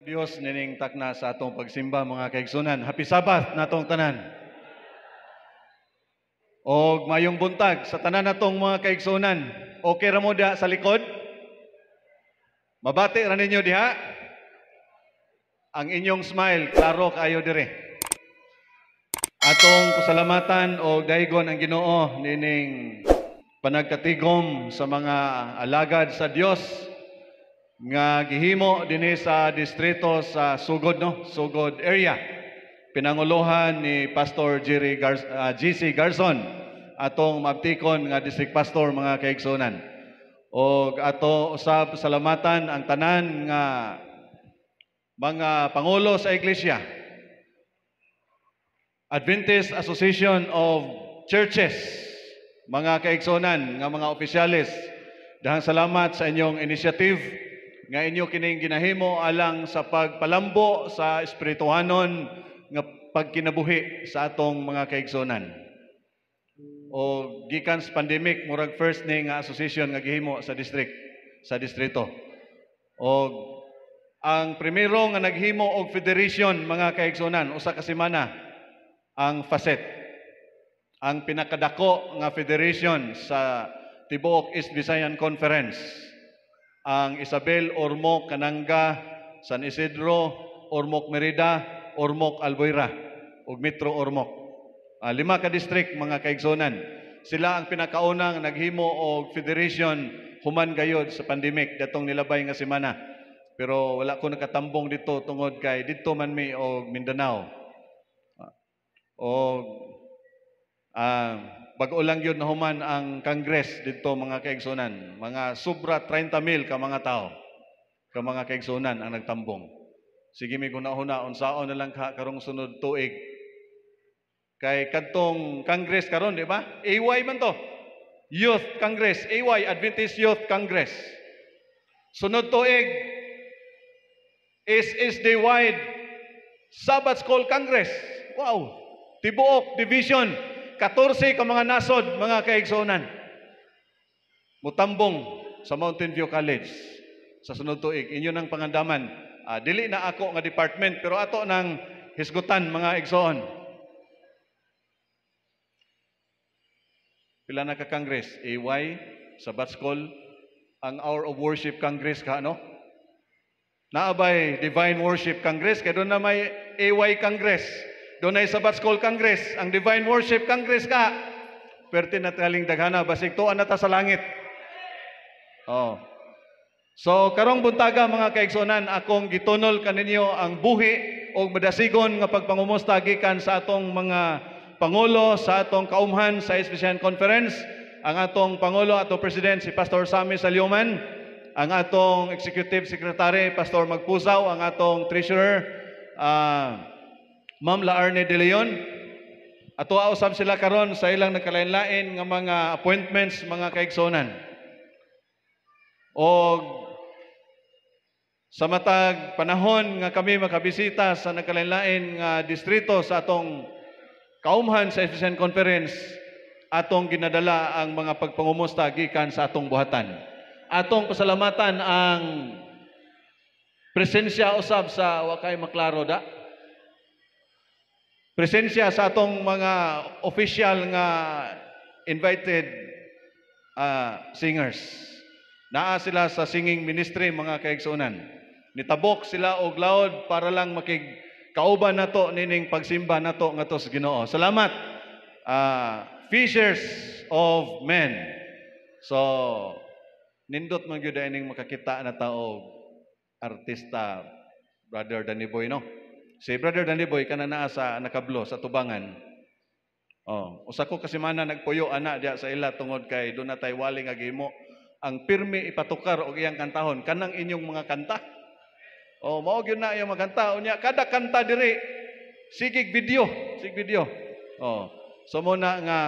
Dios nining takna sa atong pagsimba mga kaigsunan. Happy Sabbath natong tanan. Og mayong buntag sa tanan natong mga kaigsunan. Okay ra mo diha sa likod? Mabati ra ninyo diha? Ang inyong smile klaro kaayo dire. Atong pasalamatan og daygon ang Ginoo nining panagkatigom sa mga alagad sa Dios nga gihimo dinhi sa distrito sa Sugod Sugod area. Pinanguluhan ni Pastor GC Garson atong mabtikon nga district pastor mga kaigsunan. Og ato usab salamatan ang tanan nga mga pangulo sa iglesia. Adventist Association of Churches, mga kaigsunan nga mga opisyalis, dahang salamat sa inyong initiative nga inyo kining ginahimo alang sa pagpalambo sa espirituhanon nga pagkinabuhi sa atong mga kaigsunan. O gikan sa pandemic murag first ni nga association nga gihimo sa distrito. O ang primero nga naghimo og federation mga kaigsunan usa ka semana ang FACET. Ang pinakadako nga federation sa tibuok East Visayan Conference. Ang Isabel, Ormoc, Cananga, San Isidro, Ormoc Merida, Ormoc Albuera, ug Metro Ormoc. 5 ka district mga kaigsunan. Sila ang pinakaunang naghimo og federation human gayod sa pandemic datong nilabay nga semana. Pero wala ko nakatambong dito tungod kay didto man mi og Mindanao. Bago lang yun nahuman ang Congress dito mga kaigsunan. Mga sobra 30,000 ka mga tao, ka mga kaigsunan ang nagtambong. Sige mi gunahuna unsaon na lang karong sunod tuig. Kay kadtong Congress karon, di ba? AY man to. Youth Congress, AY Adventist Youth Congress. Sunod tuig is SSD-wide Sabbath School Congress. Wow! Tibuok division 14 ka mga nasod, mga kaigsunan. Mutambong sa Mountain View College sa sunod tuig. Inyo nang pangandaman. Dili na ako nga department, pero ato nang hisgutan, mga igsoon. Pila na ka Congress? AY, Sabbath School, ang Hour of Worship Congress ka, no? Naabay Divine Worship Congress, kaya doon na may AY Congress. Doon ay Sabbath School Congress, ang Divine Worship Congress ka. Perte na taling daghana, basig tuan na ta sa langit. Oh. So, karong buntaga mga kaigsunan, akong gitunol kaninyo ang buhi o madasigon nga pagpangumusta gikan sa atong mga pangulo, sa atong kaumhan sa East Conference, ang atong pangulo, atong president, si Pastor Sammy Salyoman, ang atong executive secretary, Pastor Magpusaw, ang atong treasurer, Ma'am Laarne De Leon. Ato usab sila karon sa ilang nagkalain-lain nga mga appointments mga kaigsunan. O sa matag panahon nga kami makabisita sa nagkalain-lain nga distrito sa atong kaumhan sa Ephesian Conference, atong ginadala ang mga pagpangumusta gikan sa atong buhatan. Atong pasalamatan ang presensya usab sa wakay maklaro da. Presensya sa atong mga official nga invited singers. Naa sila sa singing ministry mga kaigsunan. Nitabok sila og laod para lang makigkauban nato nining pagsimba nato ngadto sa Ginoo. Salamat. Fishers of men. So nindot man gyud ining makakita na tao artista Brother Danny Boy, no? Si Brother Danny Boy kana naa sa nakablo sa tubangan. Usa ko kasemana nagpuyo ana diya sa ila tungod kay do na tay wali nga gihimo ang pirmi ipatukar og iyang kantahon kanang inyong mga kanta. Mao gyud na iyang mga kanta unya kada kanta diri sigig video. So muna nga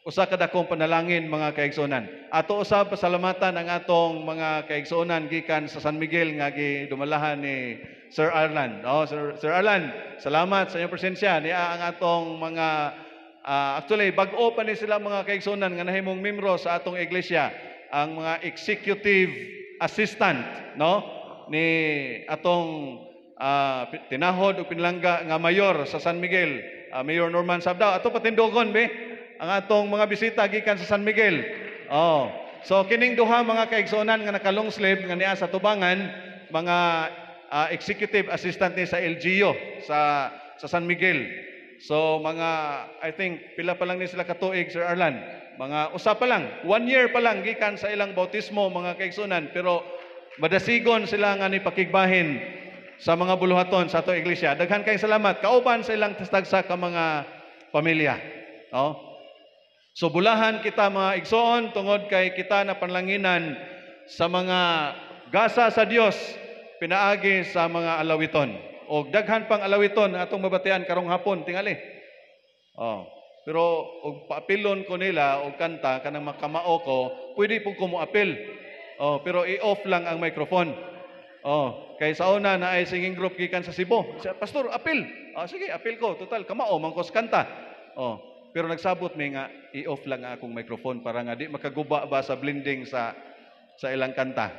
usa ka dakong panalangin mga kaigsunan. Ato usab pasalamatan ang atong mga kaigsunan gikan sa San Miguel nga gidumalahan ni Sir Arlan. Sir Arlan, salamat sa inyong presensya. Niya ang atong mga actually bag-o pa ni sila mga kaigsunan nga nahimong membro sa atong iglesia, ang mga executive assistant, no, ni atong tinahod o pinlangga nga mayor sa San Miguel, Mayor Norman Sabdao. Ato patindogon be ang atong mga bisita gikan sa San Miguel. Oh. So kining duha mga kaigsuonan nga naka-long sleeve nga niya sa tubangan, mga executive assistant ni sa LGU sa San Miguel. So mga, I think pila pa lang ni sila katuig, Sir Arlan. Mga usa pa lang, 1 year pa lang gikan sa ilang bautismo mga kaigsuonan, pero madasigon sila nga ni pakigbahin sa mga buluhaton sa ato iglesia. Daghan kay salamat kauban sa ilang tagsa ka mga pamilya. Oh. So bulahan kita mga igsoon tungod kay kita na panlanginan sa mga gasa sa Dios pinaagi sa mga alawiton. O daghan pang alawiton atong mabatian karong hapon tingali. Oh. Pero og paapilon ko nila og kanta kanang makamao ko, pwede po ko mo apil. Oh, pero i-off lang ang microphone. Oh, kay sa una na ay singing group gikan sa Cebu. Pastor, apil. Oh, sige, apil ko. Total kamao mangkos kanta. Oh, pero nagsabot mi nga i-off lang nga akong microphone para nga di makaguba ba sa blending sa ilang kanta.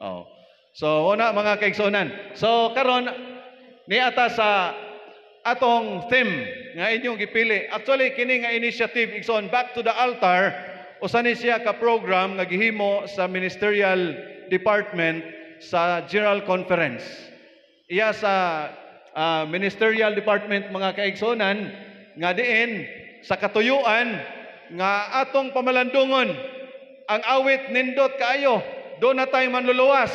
Oh. So una mga kaigsuonan. So karon niata sa atong theme nga inyong gipili. Actually kini nga initiative igsoon Back to the Altar, usa ni siya ka program nga gihimo sa ministerial department sa General Conference. Iya sa ministerial department mga kaigsuonan nga diin sa katuyuan nga atong pamalandungon ang awit nindot kaayo, do na tayo manluluwas.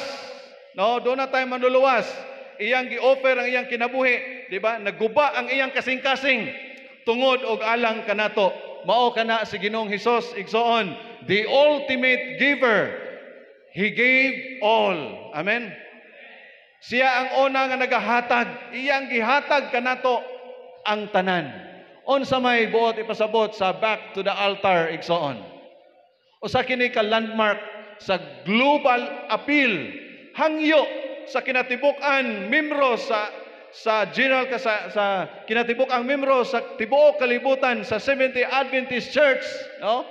No, do na tayo manluluwas. Iyang gi-offer ang iyang kinabuhi, di ba? Naguba ang iyang kasing-kasing tungod og alang kanato. Mao kana si Ginoong Hesus igsoon, the ultimate giver. He gave all. Amen. Siya ang una nga nagahatag, iyang gihatag kanato ang tanan. Unsa may buot ipasabot sa Back to the Altar igsoon. Usa kini ka landmark sa global appeal, hangyo sa kinatibuk-an membro sa general sa kinatibuk-ang membro sa tibuok kalibutan sa Seventh-day Adventist Church, no?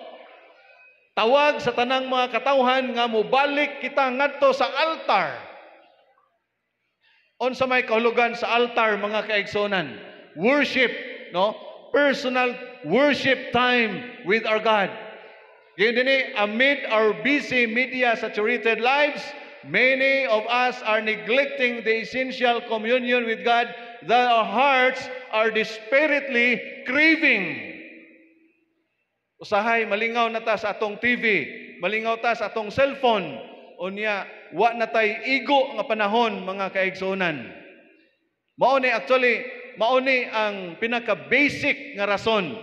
Tawag sa tanang mga katawhan nga mobalik kita ngadto sa altar. Unsa may kahulugan sa altar mga kaigsonan? Worship, no? Personal worship time with our God. Ngayon din amid our busy media-saturated lives, many of us are neglecting the essential communion with God that our hearts are desperately craving. Usahay, malingaw na ta sa atong TV, malingaw ta sa atong cellphone, unya, wa na tay igo nga panahon mga kaigsunan. Mauni ang pinaka-basic nga rason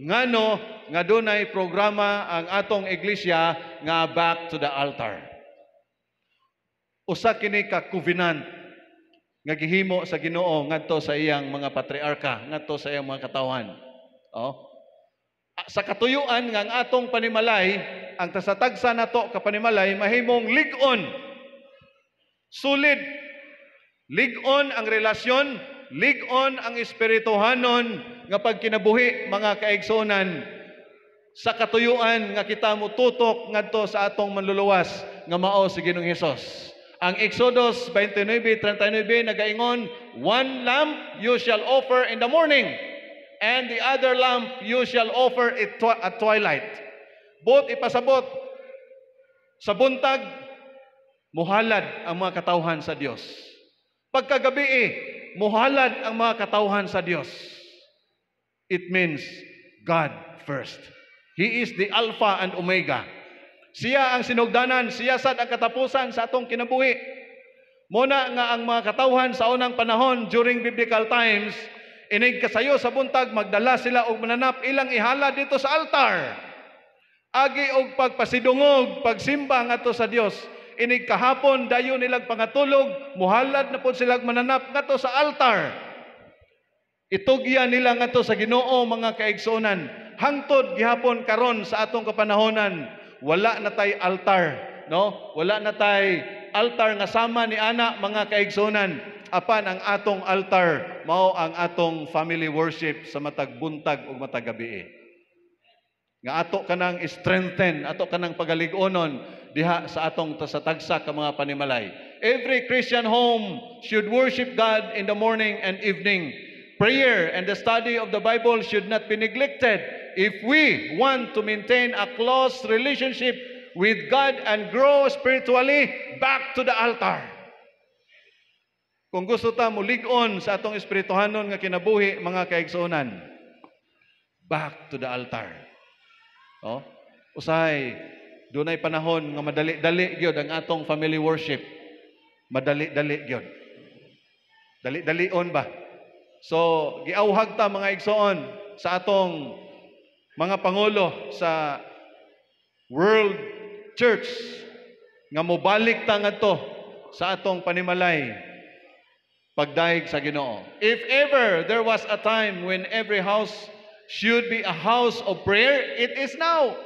ngano nga dunay programa ang atong iglesia nga Back to the Altar. Usa kini ka covenant nga gihimo sa Ginoo ngadto sa iyang mga patriarka, ngadto sa iyang mga katawhan. Oh. Sa katuyuan nga ang atong panimalay, ang tasatagsa nato ka panimalay mahimong lig-on. Sulid. Lig-on ang relasyon, lig-on ang espirituhanon nga pagkinabuhi mga kaigsuonan sa katuyuan nga kita mututok ngadto sa atong manluluwas nga mao si Ginoong Hesus. Ang Exodus 29:39 nagaingon, one lamp you shall offer in the morning, and the other lamp you shall offer at twilight. Both ipasabot sa buntag, muhalad ang mga katawhan sa Dios. Pagkagabi muhalad ang mga katawhan sa Dios. It means God first. He is the Alpha and Omega. Siya ang sinugdanan, siya sad ang katapusan sa atong kinabuhi. Muna nga ang mga katawhan sa unang panahon during biblical times, inig kasayo sa buntag, magdala sila og mananap ilang ihala dito sa altar. Agi og pagpasidungog, pagsimba ngadto sa Dios. Inig kahapon dayon nilang pangatulog, muhalad na pud sila mananap ngadto sa altar. Itugyan nila ngadto sa Ginoo mga kaigsuonan. Hangtod gihapon karon sa atong kapanahonan, wala na tay altar, no? Wala na tay altar nga sama ni ana mga kaigsuonan. Apan ang atong altar mao ang atong family worship sa matag buntag ug matag gabi. Nga ato kanang strengthen, ato kanang pagalig-onon diha sa atong tasatagsa ka mga panimalay. Every Christian home should worship God in the morning and evening. Prayer and the study of the Bible should not be neglected if we want to maintain a close relationship with God and grow spiritually back to the altar. Kung gusto ta mulig-on sa atong espirituhanon nga kinabuhi, mga kaigsuonan, back to the altar. Oh, usahay dunay panahon nga madali-dali gyud ang atong family worship. Madali-dali gyud. Dali-dalion ba? So, giauhag ta mga igsoon sa atong mga pangulo sa World Church nga mobalik ta ngadto sa atong panimalay pagdaig sa Ginoo. If ever there was a time when every house should be a house of prayer, it is now.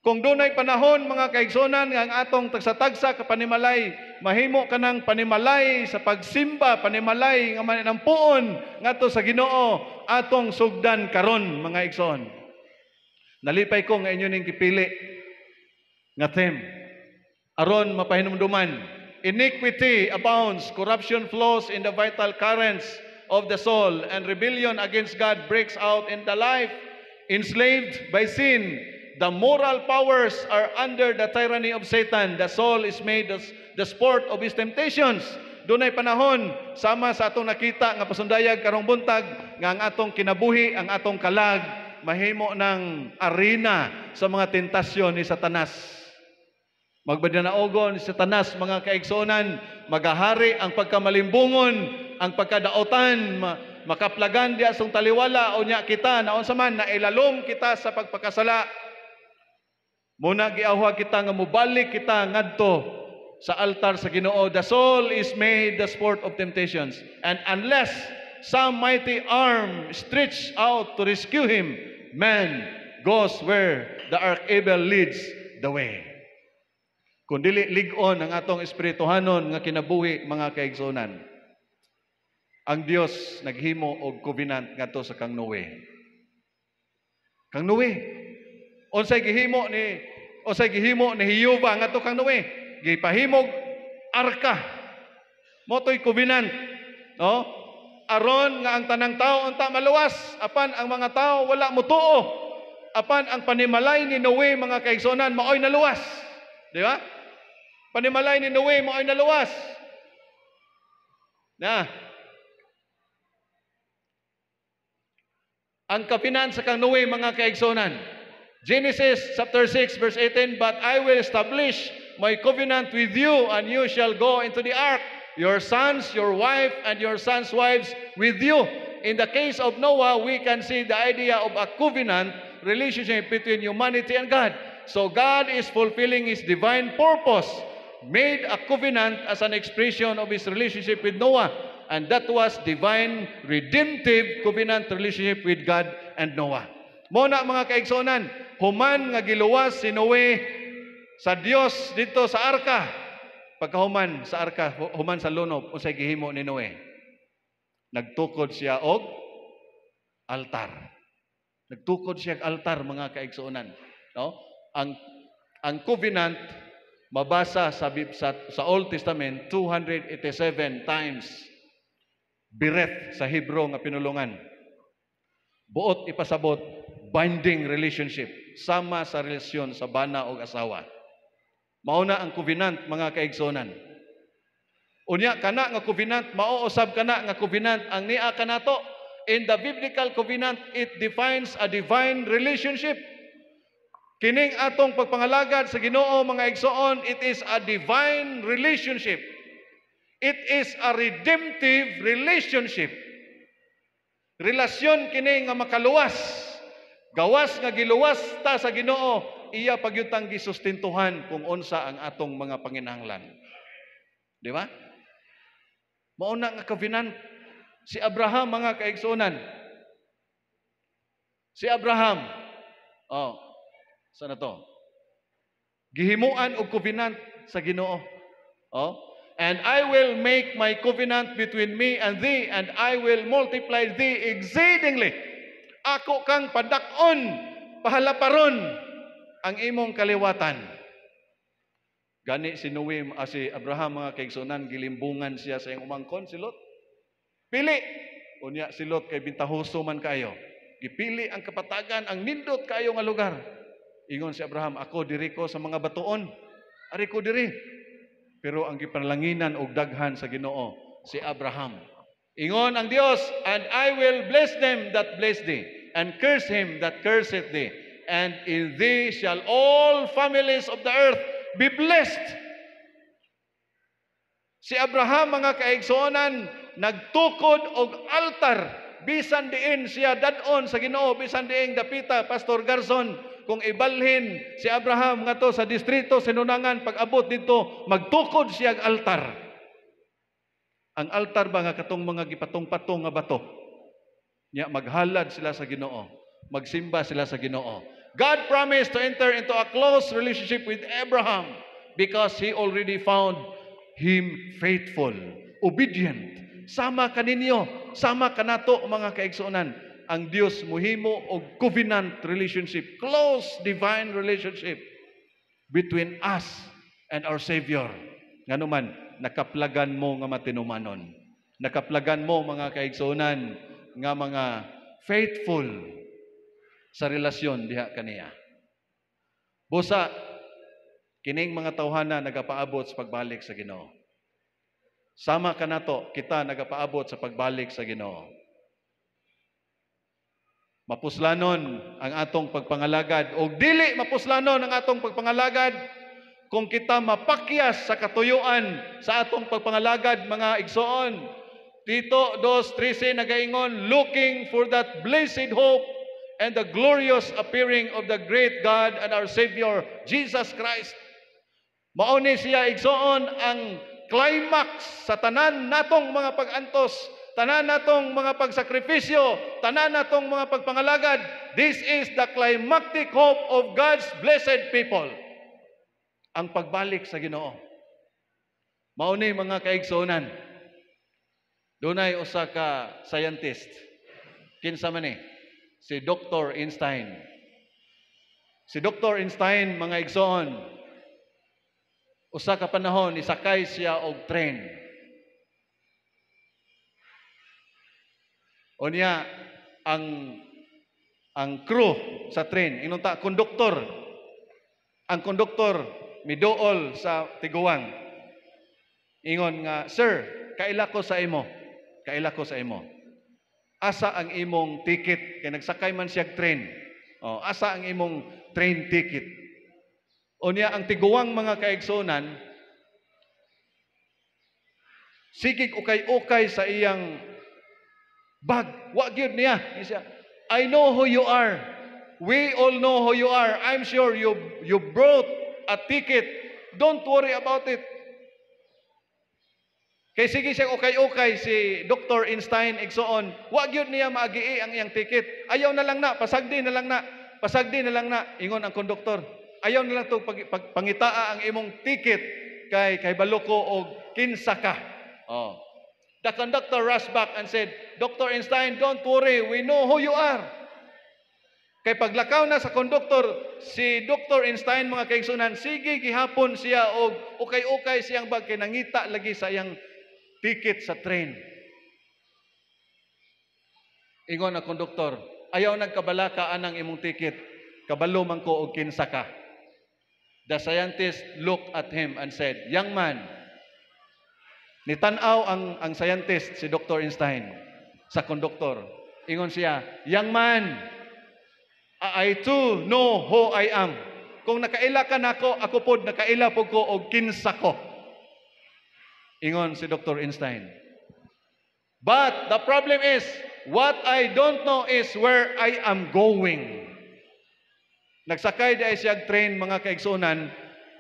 Kung dunay panahon mga kaigsonan nga ang atong tagsa-tagsa ka panimalay, mahimo kanang panimalay sa pagsimba, panimalay nga manampuon ngadto sa Ginoo atong sugdan karon mga igsoon. Nalipay ko nga inyo ning gipili nga theme aron mapahinumduman. Iniquity abounds, corruption flows in the vital currents of the soul, and rebellion against God breaks out in the life. Enslaved by sin, the moral powers are under the tyranny of Satan. The soul is made the sport of his temptations. Dunay panahon sama sa atong nakita nga pasundayag karong buntag nga ang atong kinabuhi, ang atong kalag mahimo ng arena sa mga tentasyon ni Satanas. Magbadanaogon si Satanas mga kaigsuonan, magahari ang pagkamalimbungon, ang pagkadaotan, makaplagan diya sung taliwala o niya kita naon sa man nailalom kita sa pagpakasala. Muna giawha kita nga mubalik kita ngadto sa altar sa Ginoo. The soul is made the sport of temptations, and unless some mighty arm stretch out to rescue him, man goes where the archangel leads the way. Kung dili lig-on ang atong espirituhanon nga kinabuhi mga kaigsuonan, ang Dios naghimo og covenant ngadto sa kang Noe. Kang Noe, unsay gihimo ni Hiyuba ngadto kang Noe? Gipahimog arka. Motoy covenant, no? Aron nga ang tanang tao unta maluwas, apan ang mga tao wala motuo. Apan ang panimalay ni Noe mga kaigsuonan maoy naluwas. Di ba? Panimalay ni Noe maoy naluwas. Na ang kapinan sa kang Noe mga kaigsuonan. Genesis chapter 6 verse 18, but I will establish my covenant with you, and you shall go into the ark, your sons, your wife, and your sons' wives with you. In the case of Noah, we can see the idea of a covenant relationship between humanity and God. So God is fulfilling His divine purpose, made a covenant as an expression of His relationship with Noah. And that was divine, redemptive covenant relationship with God and Noah. Muna mga kaigsuonan, human nga giluwas si Noe sa Dios dito sa arka. Pagkahuman sa arka, human sa lunob, unsay gihimo ni Noe? Nagtukod siya og altar. Nagtukod siya og altar mga kaigsuonan. No? Ang covenant mabasa sa Old Testament 287 times. Bireth sa Hebrew nga pinulungan. Buot ipasabot binding relationship sama sa relasyon sa bana o asawa. Mauna ang covenant mga kaigsonan. Unya kana nga covenant mauusab kana nga covenant ang niya kanato. In the biblical covenant, it defines a divine relationship. Kining atong pagpangalagad sa Ginoo mga igsoon, it is a divine relationship. It is a redemptive relationship. Relasyon kini nga makaluwas. Gawas nga giluwas ta sa Ginoo, iya pagyutang gisustentuhan kung unsa ang atong mga panginahanglan. Di ba? Mauna nga covenant si Abraham mga kaigsuonan. Si Abraham, sana to? Gihimuan og covenant sa Ginoo. And I will make my covenant between me and thee, and I will multiply thee exceedingly. Ako kang padak-on, pahalaparon ang imong kaliwatan. Gani si Noe, si Abraham mga kaigsunan, gilimbungan siya sa iyang umangkon si Lot. Pili. Unya si Lot kay bintahoso man kayo. Gipili ang kapatagan, ang nindot kayo nga lugar. Ingon si Abraham, ako diri ko sa mga batuon. Ari ko diri. Pero ang gipanlanginan og daghan sa Ginoo si Abraham. Ingon ang Dios, and I will bless them that bless thee, and curse him that curseth thee. And in thee shall all families of the earth be blessed. Si Abraham mga kaigsuonan nagtukod og altar bisan diin siya dadon sa Ginoo, bisan diin dapita Pastor Garson kung ibalhin si Abraham ngadto sa distrito Sinunangan, pag-abot dito magtukod siya og altar. Ang altar ba nga katong mga gipatong-patong nga bato, nya maghalad sila sa Ginoo, magsimba sila sa Ginoo. God promised to enter into a close relationship with Abraham because he already found him faithful, obedient. Sama kaninyo, sama kanato mga kaigsuonan. Ang Dios muhimo og covenant relationship, close divine relationship between us and our Savior. Nganuman, nakaplagan mo nga matinumanon. Nakaplagan mo mga kaigsuonan nga mga faithful sa relasyon diha kaniya. Busa, kining mga tawhana nagapaabot sa pagbalik sa Ginoo. Sama kanato, kita nagapaabot sa pagbalik sa Ginoo. Mapuslanon ang atong pagpangalagad o dili mapuslanon ang atong pagpangalagad kung kita mapakyas sa katuyuan sa atong pagpangalagad mga igsoon. Tito 2:13 nagaingon, looking for that blessed hope and the glorious appearing of the great God and our Savior, Jesus Christ. Mauni siya igsoon ang climax sa tanan natong mga pag-antos, tanan natong mga pagsakripisyo, tanan natong mga pagpangalagad. This is the climactic hope of God's blessed people. Ang pagbalik sa Ginoo. Mauni mga kaigsuonan. Dunay usa ka scientist. Kinsa man ni? Si Dr. Einstein. Si Dr. Einstein mga igsoon, usa ka panahon isakay siya og train. Unya ang crew sa train inunta konduktor. Ang konduktor miduol sa tiguang. Ingon nga, "Sir, kaila ko sa imo. Kaila ko sa imo. Asa ang imong ticket?" Kay nagsakay man siya train. Oh, asa ang imong train ticket? Unya ang tiguang mga kaigsunan sigig ukay-ukay sa iyang bag. Wa gyud niya. Siya, "I know who you are. We all know who you are. I'm sure you brought a ticket. Don't worry about it." Kay sige siya ukay-ukay si Dr. Einstein igsoon, wa gyud niya maagii ang iyang ticket. Ayaw na lang na, pasagdi na lang na. Pasagdi na lang na, ingon ang konduktor. Ayaw na lang to pangitaa ang imong ticket kay balo ko og kinsa ka. Oh. The conductor rushed back and said, "Dr. Einstein, don't worry, we know who you are." Kay paglakaw na sa konduktor, si Dr. Einstein mga kaigsunan, sige gihapon siya og ukay-ukay siyang bag kay nangita lagi sa iyang ticket sa train. Ingon ang konduktor, "Ayaw nagkabalaka anang imong ticket. Kabalo man ko og kinsa ka." The scientist looked at him and said, "Young man," nitanaw ang scientist si Dr. Einstein sa konduktor. Ingon siya, "Young man, I too know who I am. Kung nakaila ka nako, ako pod nakaila po ko og kinsa ko." Ingon si Dr. Einstein. "But the problem is, what I don't know is where I am going." Nagsakay dai siya train mga kaigsunan,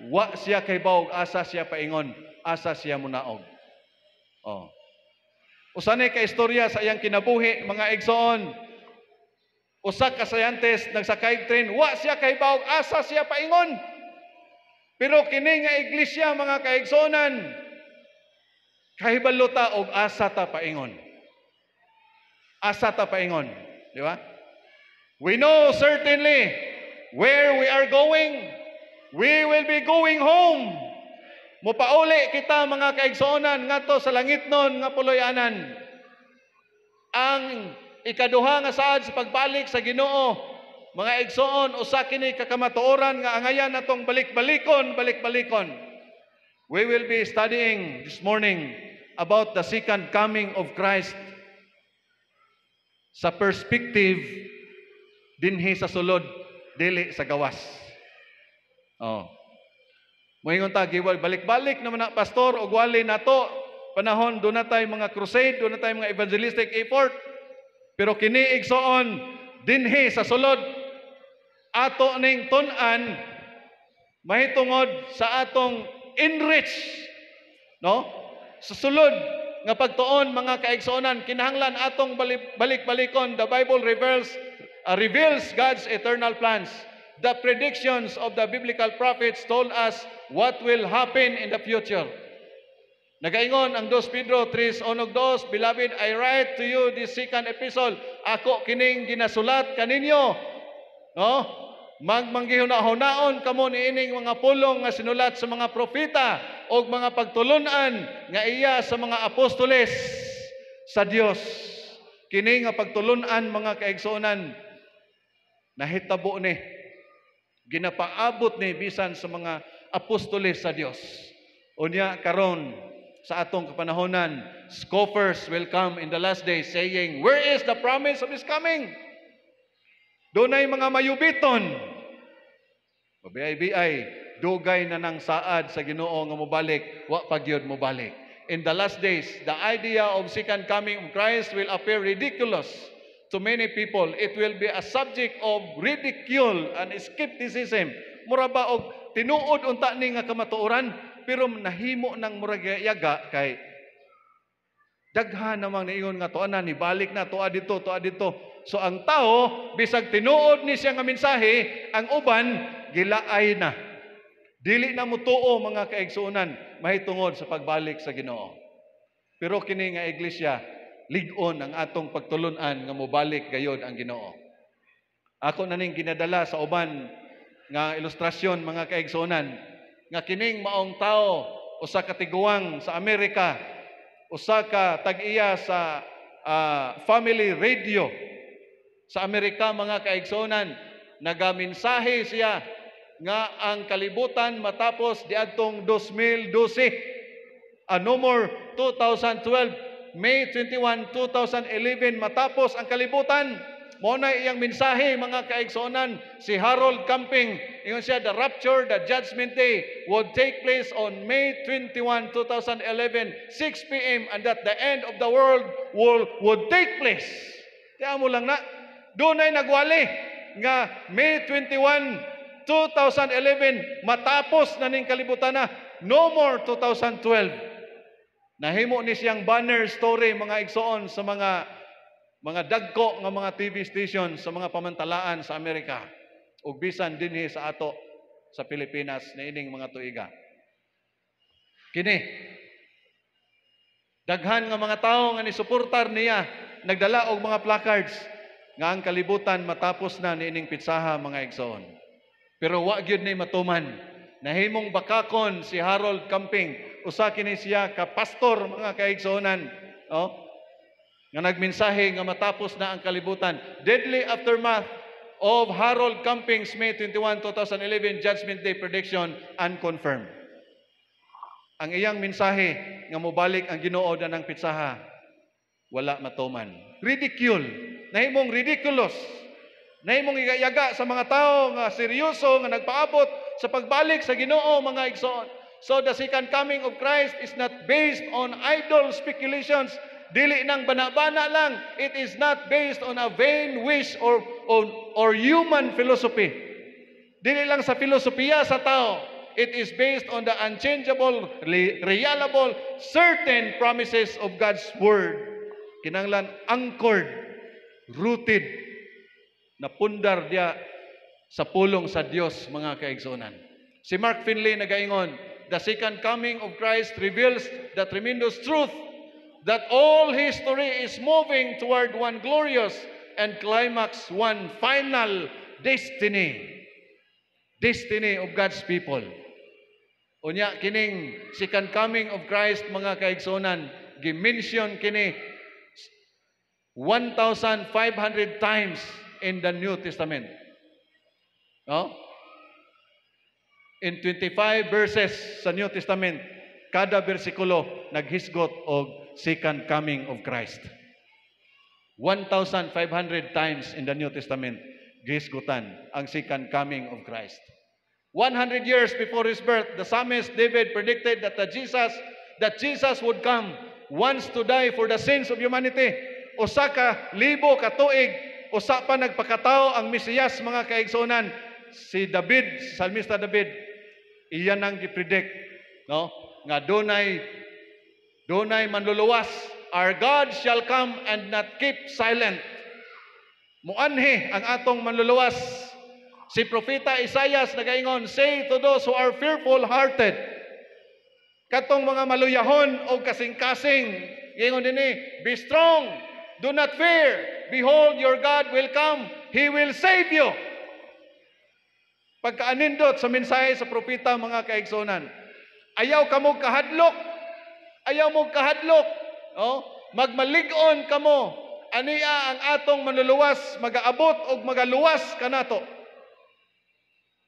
wa siya kay bawog asa siya paingon, asa siya munaog. Oh. Usanay ka istorya sa iyang kinabuhi mga igsoon. Usa ka scientist nagsakay train, wa siya kay bawog asa siya paingon. Pero kini nga iglesia mga kaigsonan, kahibalo ta og asa ta paingon. Asa ta paingon, di ba? We know certainly where we are going. We will be going home. Mupauli kita mga kaigsuonan ngadto sa langitnon nga puloy-anan. Ang ikaduha nga saad sa pagbalik sa Ginoo, mga igsoon, usa kini kakamatuoran nga angayan natong balik-balikon. We will be studying this morning about the second coming of Christ sa perspective dinhi sa sulod, dili sa gawas. Moingon ta giwal balik-balik naman na pastor og wali nato panahon do na tay mga crusade, do na tay mga evangelistic effort. Pero kini igsoon dinhi sa sulod ato ning tun-an mahitungod sa atong enrich, no? Sa sulod nga pagtuon mga kaigsuonan kinahanglan atong balik-balikon. The Bible reveals God's eternal plans. The predictions of the biblical prophets told us what will happen in the future. Nagaingon ang 2 Pedro 3:1-2, Beloved, I write to you this second epistle. Ako kining ginasulat kaninyo. No? Manggihuna-hunaon kamo niining mga pulong nga sinulat sa mga propeta o mga pagtulunan nga iya sa mga apostoles sa Dios. Kini nga pagtulunan mga kaigsuonan nahitabo ni ginapaabot ni bisan sa mga apostoles sa Dios. Unya karon sa atong kapanahonan, scoffers will come in the last days saying, where is the promise of His coming? Dunay mga mayubiton. Mabiyay-biyay, dugay na nang saad sa Ginoo nga mobalik, wa pagyud mobalik. In the last days, the idea of second coming of Christ will appear ridiculous to many people. It will be a subject of ridicule and skepticism. Mura ba og tinuod unta ni nga kamatuoran pero nahimo nang murag yaga kay daghan namang niingon nga tuanan ni balik na tuad dito. So ang tao bisag tinuod ni siya nga mensahe, ang uban gilaay na. Dili na mutuo mga kaigsuonan mahitungod sa pagbalik sa Ginoo. Pero kini nga iglesia lig-on ang atong pagtulunan nga mobalik gayod ang Ginoo. Ako na ning ginadala sa uban nga ilustrasyon mga kaigsuonan nga kining maong tao usa ka tiguang sa Amerika, usa ka tag-iya sa family radio sa Amerika mga kaigsuonan, nagamensahe siya nga ang kalibutan matapos diadtong 2012 no more 2012 May 21, 2011 matapos ang kalibutan. Mo na iyang mensahe mga kaigsuonan. Si Harold Camping, ingon siya, the rapture, the judgment day would take place on May 21, 2011, 6 p.m. and that the end of the world would take place. Kaya mo lang na, doon ay nagwali nga May 21, 2011 matapos na ning kalibutan na, no more 2012. Nahimo ni siyang banner story mga igsoon sa mga dagko nga mga TV station sa mga pamantalaan sa Amerika ug bisan dinhi sa ato sa Pilipinas na ining mga tuiga. Kini daghan nga mga tawo nga nisuportar niya nagdala og mga placards nga ang kalibutan matapos na niining pitsaha mga igsoon. Pero wa gyud ni matuman. Nahimong bakakon si Harold Camping, usa kini siya ka pastor mga kaigsuonan, nga nagmensahe nga matapos na ang kalibutan. Deadly aftermath of Harold Camping's May 21, 2011 Judgment Day prediction unconfirmed. Ang iyang mensahe nga mobalik ang Ginoo danang pitsaha wala matuman. Ridicule, nahimong ridiculous. Nahimong igayaga sa mga tao nga seryoso nga nagpaabot sa pagbalik sa Ginoo mga igsoon. So the second coming of Christ is not based on idle speculations. Dili nang bana-bana lang. It is not based on a vain wish or human philosophy. Dili lang sa filosofiya sa tao. It is based on the unchangeable, reliable, certain promises of God's Word. Kinahanglan anchored, rooted, na pundar dia sa pulong sa Dios mga kaigsuonan. Si Mark Finley nagaingon, the second coming of Christ reveals the tremendous truth that all history is moving toward one glorious and climax, one final destiny of God's people. Unya kining second coming of Christ mga kaigsunan, gi-mention kini 1,500 times in the New Testament. No? In 25 verses sa New Testament, kada bersikulo naghisgot og second coming of Christ. 1,500 times in the New Testament gihisgutan ang second coming of Christ. 100 years before his birth, the psalmist David predicted that Jesus would come once to die for the sins of humanity. Usa ka libo ka tuig, usa pa nagpakatao ang Mesiyas mga kaigsunan. Si David, Salmista David, iyan ang gipredict, no? Nga dunay manluluwas. Our God shall come and not keep silent. Muanhi ang atong manluluwas. Si Propeta Isaias nagaingon, say to those who are fearful-hearted, katong mga maluyahon o kasing-kasing, ingon dinhi, be strong, do not fear, behold your God will come, He will save you. Pagkaanindot sa mensahe sa propeta mga kaigsunan, ayaw kamo kahadlok, oh? Magmalig-on kamo, aniya ang atong manluluwas, magaabot og magaluwas kanato.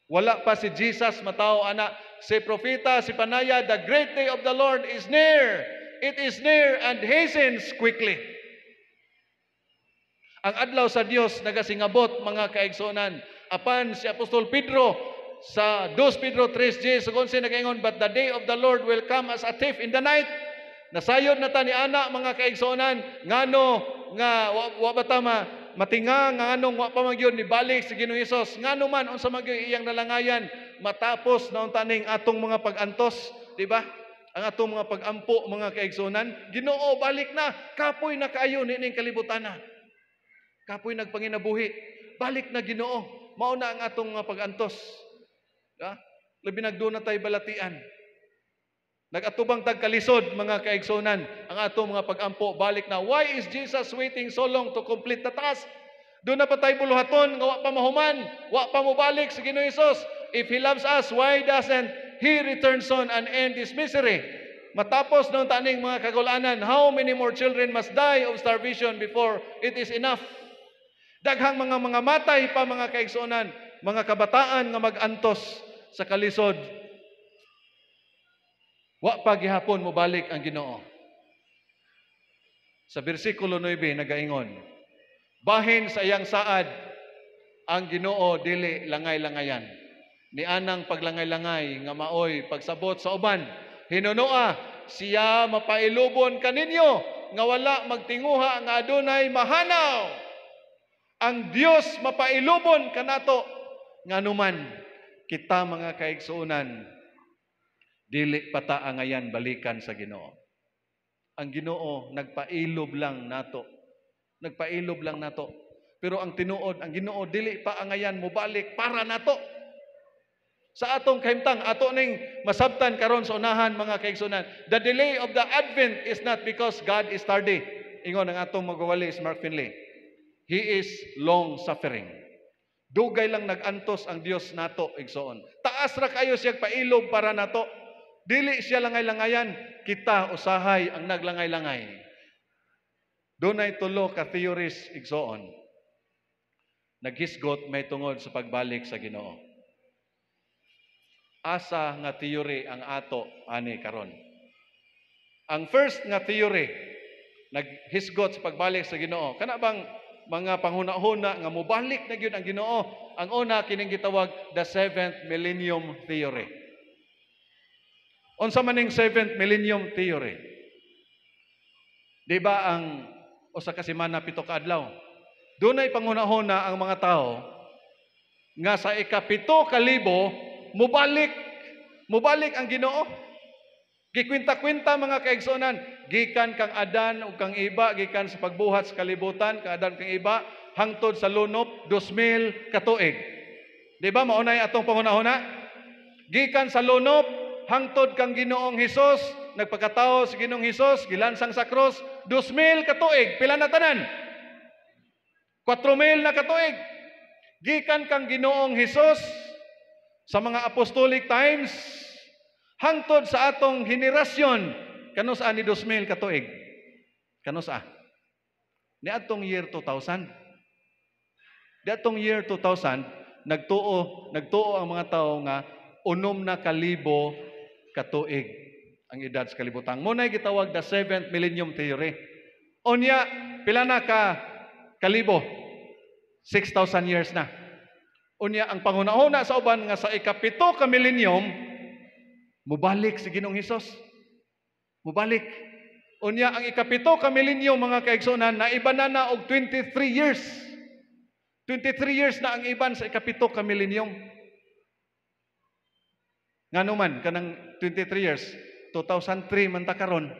Wala pa si Jesus matao ana. Si propeta, si Panaya, the great day of the Lord is near. It is near and hastens quickly. Ang adlaw sa Dios nagasingabot mga kaigsunan. Apan si Apostol Pedro sa 2 Pedro 3:10 sugon siya nagaingon, but the day of the Lord will come as a thief in the night. Nasayod na ta ni ana mga kaigsunan ngano nga wa ba ta matinga nga anong wa pa magyud ni balik si Ginoong Hesus ngano man unsa magyo iyang nalangayan matapos naon taning atong mga pag-antos, di ba? Ang atong mga pag-ampo mga kaigsunan, Ginoo balik na, kapoy na kaayo nining kalibutan na. Kapoy nagpanginabuhi, balik na Ginoo. Mao na ang atong mga pag-antos. Ha? Labi nagduna tay balatian. Nagatubang tagkalisod mga kaigsunan ang atong mga pag-ampo balik na. Why is Jesus waiting so long to complete the task? Doon na pa tayo buluhaton nga wa pa mahuman, wa pa mo balik sa Ginoong Hesus. If He loves us, why doesn't He return soon and end this misery? Matapos ng taning mga kagulanan, how many more children must die of starvation before it is enough? Daghang mga matay pa mga kaigsunan, mga kabataan nga mag-antos sa kalisod. Wa pa gihapon mo balik ang Ginoo. Sa bersikulo 9 nagaingon, bahin sa iyang saad ang Ginoo dili langay-langayan. Ni anang paglangay-langay nga maoy pagsabot sa uban. Hinunoa siya mapailubon kaninyo nga wala magtinguha nga adunay mahanaw. Ang Dios mapailubon kanato nganuman kita mga kaigsuunan dili pataangayan balikan sa Ginoo. Ang Ginoo nagpailob lang nato. Nagpailob lang nato. Pero ang tinuod, ang Ginoo dili paangayan mo balik para nato. Sa atong kahimtang, ato ning masabtan karon sa unahan mga kaigsunan. The delay of the Advent is not because God is tardy. Ingon ang atong magwawali is Mark Finley. He is long suffering. Dugay lang nagantos ang Dios nato igsoon. Taas ra kayo siya pailob para nato. Dili siya langay-langayan, kita usahay ang naglangay-langay. Dunay tulo ka theories igsoon. Naghisgot may tungod sa pagbalik sa Ginoo. Asa nga theory ang ato ani karon. Ang first nga theory naghisgot sa pagbalik sa Ginoo. Kana bang mga panghuna-huna nga mobalik na gyud ang Ginoo? Ang una kining gitawag the seventh millennium theory. Unsa man ning seventh millennium theory? Di ba ang usa ka semana pito ka adlaw? Dunay panghuna-huna ang mga tao nga sa ikapito ka libo mubalik ang Ginoo. Gikwinta-kwinta mga kaigsunan, gikan kang Adan ug kang Iba, gikan sa pagbuhat sa kalibutan kang Adan kang Iba hangtod sa lunop 2000 ka tuig. Di ba mao nay atong panghuna-huna? Gikan sa lunop hangtod kang Ginoong Hesus, nagpakatao si Ginoong Hesus, gilansang sa krus, 2,000 ka tuig, pila na tanan? 4,000 na ka tuig. Gikan kang Ginoong Hesus sa mga apostolic times, Hangtod sa atong henerasyon, kanusa ni 2000 katuig. Kanusa? Ni atong year 2000. Di atong year 2000, nagtuo ang mga tao nga 6,000 katuig ang edad sa kalibutan. Muna'y gitawag the 7th millennium theory. Unya, pila na ka kalibo? 6,000 years na. Unya, ang pangunahuna sa uban nga sa ikapito ka millennium, mubalik si Ginoong Hesus. Mubalik. Unya, ang ikapito ka millennium, mga kaigsunan, naiba na og 23 years. 23 years na ang iban sa ikapito ka millennium. Nga naman, kanang 23 years, 2003 man ta karon.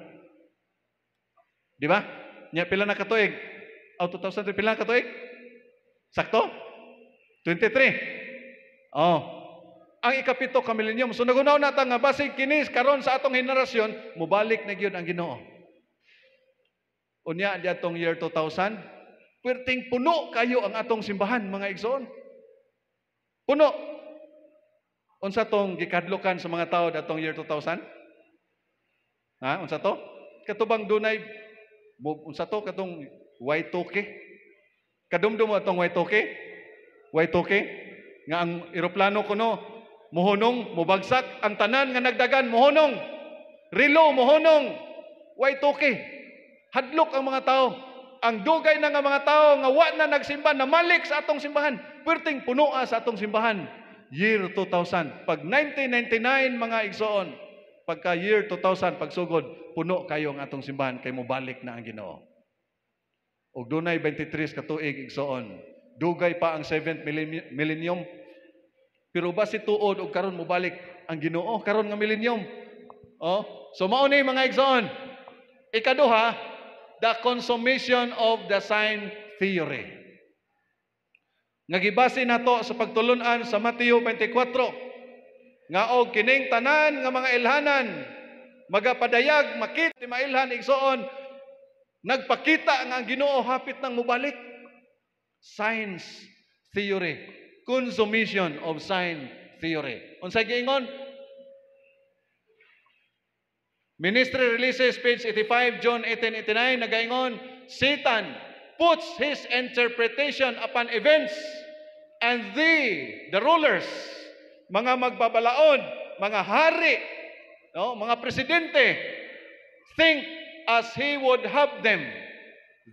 Di ba? Nya pila na katuig? 2003 pila na katuig? Sakto? 23. Oh. Ang ikapito ka millennium. So nagunaw nata nga basig kinis karon sa atong henerasyon, mubalik na gyud ang Ginoo. Unya di atong year 2000, perting puno kayo ang atong simbahan, mga igsoon. Puno. Unsa tong gikadlokan sa mga tao datong year 2000? Ha, unsa to? Katubang dunay unsa to katong Y2K? Kadumdum atong Y2K? Y2K nga ang eroplano kuno mohunong, mubagsak, ang tanan nga nagdagan mohunong. Relo mohunong. Y2K. Hadlok ang mga tao. Ang dugay na nga mga tao nga wa na nagsimba na malik sa atong simbahan. Perting puno sa atong simbahan. Year 2000. Pag 1999 mga igsoon, pagka year 2000 pagsugod, puno kayo ang atong simbahan kay mobalik na ang Ginoo. Og dunay 23 ka tuig igsoon. Dugay pa ang 7th millennium. Pero basi tuod og karon mobalik ang Ginoo karon nga millennium. Oh, so mao ni mga igsoon. Ikaduha, the consummation of the sign theory. Nga gibase nato sa pagtulon-an sa Mateo 24 nga og kining tanan nga mga ilhanan magapadayag makit ni mailhan igsoon nagpakita nga ang Ginoo hapit nang mobalik. Science theory, consummation of sign theory. Unsay giingon? Ministry Releases, page 85, John 18:89, nagaingon, Satan puts his interpretation upon events, and the rulers, mga magbabalaod, mga hari, no, mga presidente, think as he would have them,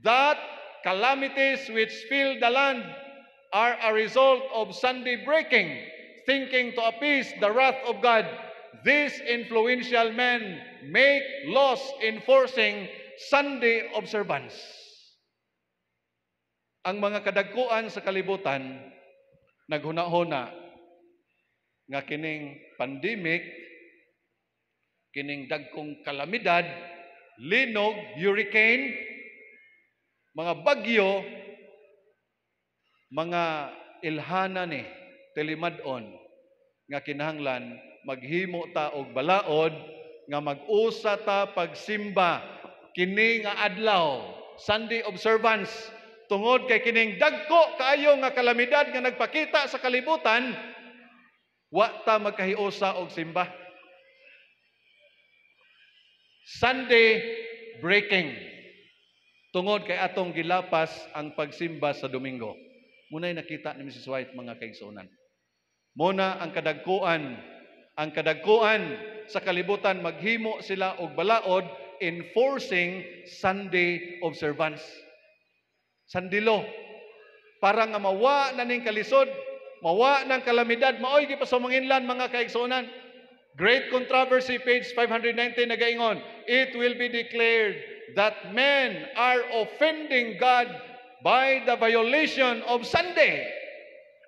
that calamities which fill the land are a result of Sunday breaking, thinking to appease the wrath of God. These influential men make laws enforcing Sunday observance. Ang mga kadagkuan sa kalibutan naghuna-huna nga kining pandemic, kining dagkong kalamidad, linog, hurricane, mga bagyo, mga ilhana ni telimad-on nga kinahanglan maghimo ta og balaod nga mag-usa ta pagsimba kini nga adlaw, Sunday observance, tungod kay kining dagko kaayo nga kalamidad nga nagpakita sa kalibutan, wa ta magkahiusa og simba. Sunday breaking, tungod kay atong gilapas ang pagsimba sa Domingo. Muna'y nakita ni Mrs. White, mga kaigsunan. Muna ang kadagkuan sa kalibutan maghimo sila og balaod enforcing Sunday observance. Sandilo para nga mawa na ning kalisod, mawa ng kalamidad, maoy gipasamanginlan, mga kaigsunan. Great Controversy, page 590, nagaingon, it will be declared that men are offending God by the violation of Sunday.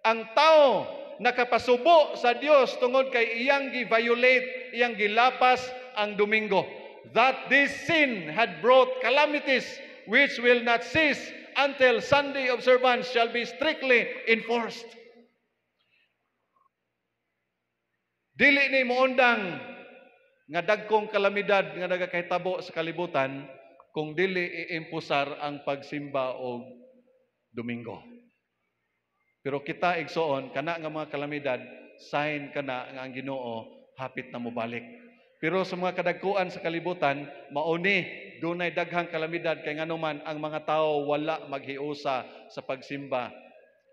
Ang tao nakapasubo sa Dios tungod kay iyang gi-violate, iyang gilapas ang Domingo. That this sin had brought calamities which will not cease until Sunday observance shall be strictly enforced. Dili ni moundang nga dagkong kalamidad nga nagakahitabo sa kalibutan kung dili iimpusar ang pagsimba og Domingo. Pero kita igsoon kana nga mga kalamidad, sign kana nga ang Ginoo hapit na mobalik. Pero sa mga kadagkuan sa kalibutan, mauni dunay daghang kalamidad kay nganuman ang mga tao wala maghiusa sa pagsimba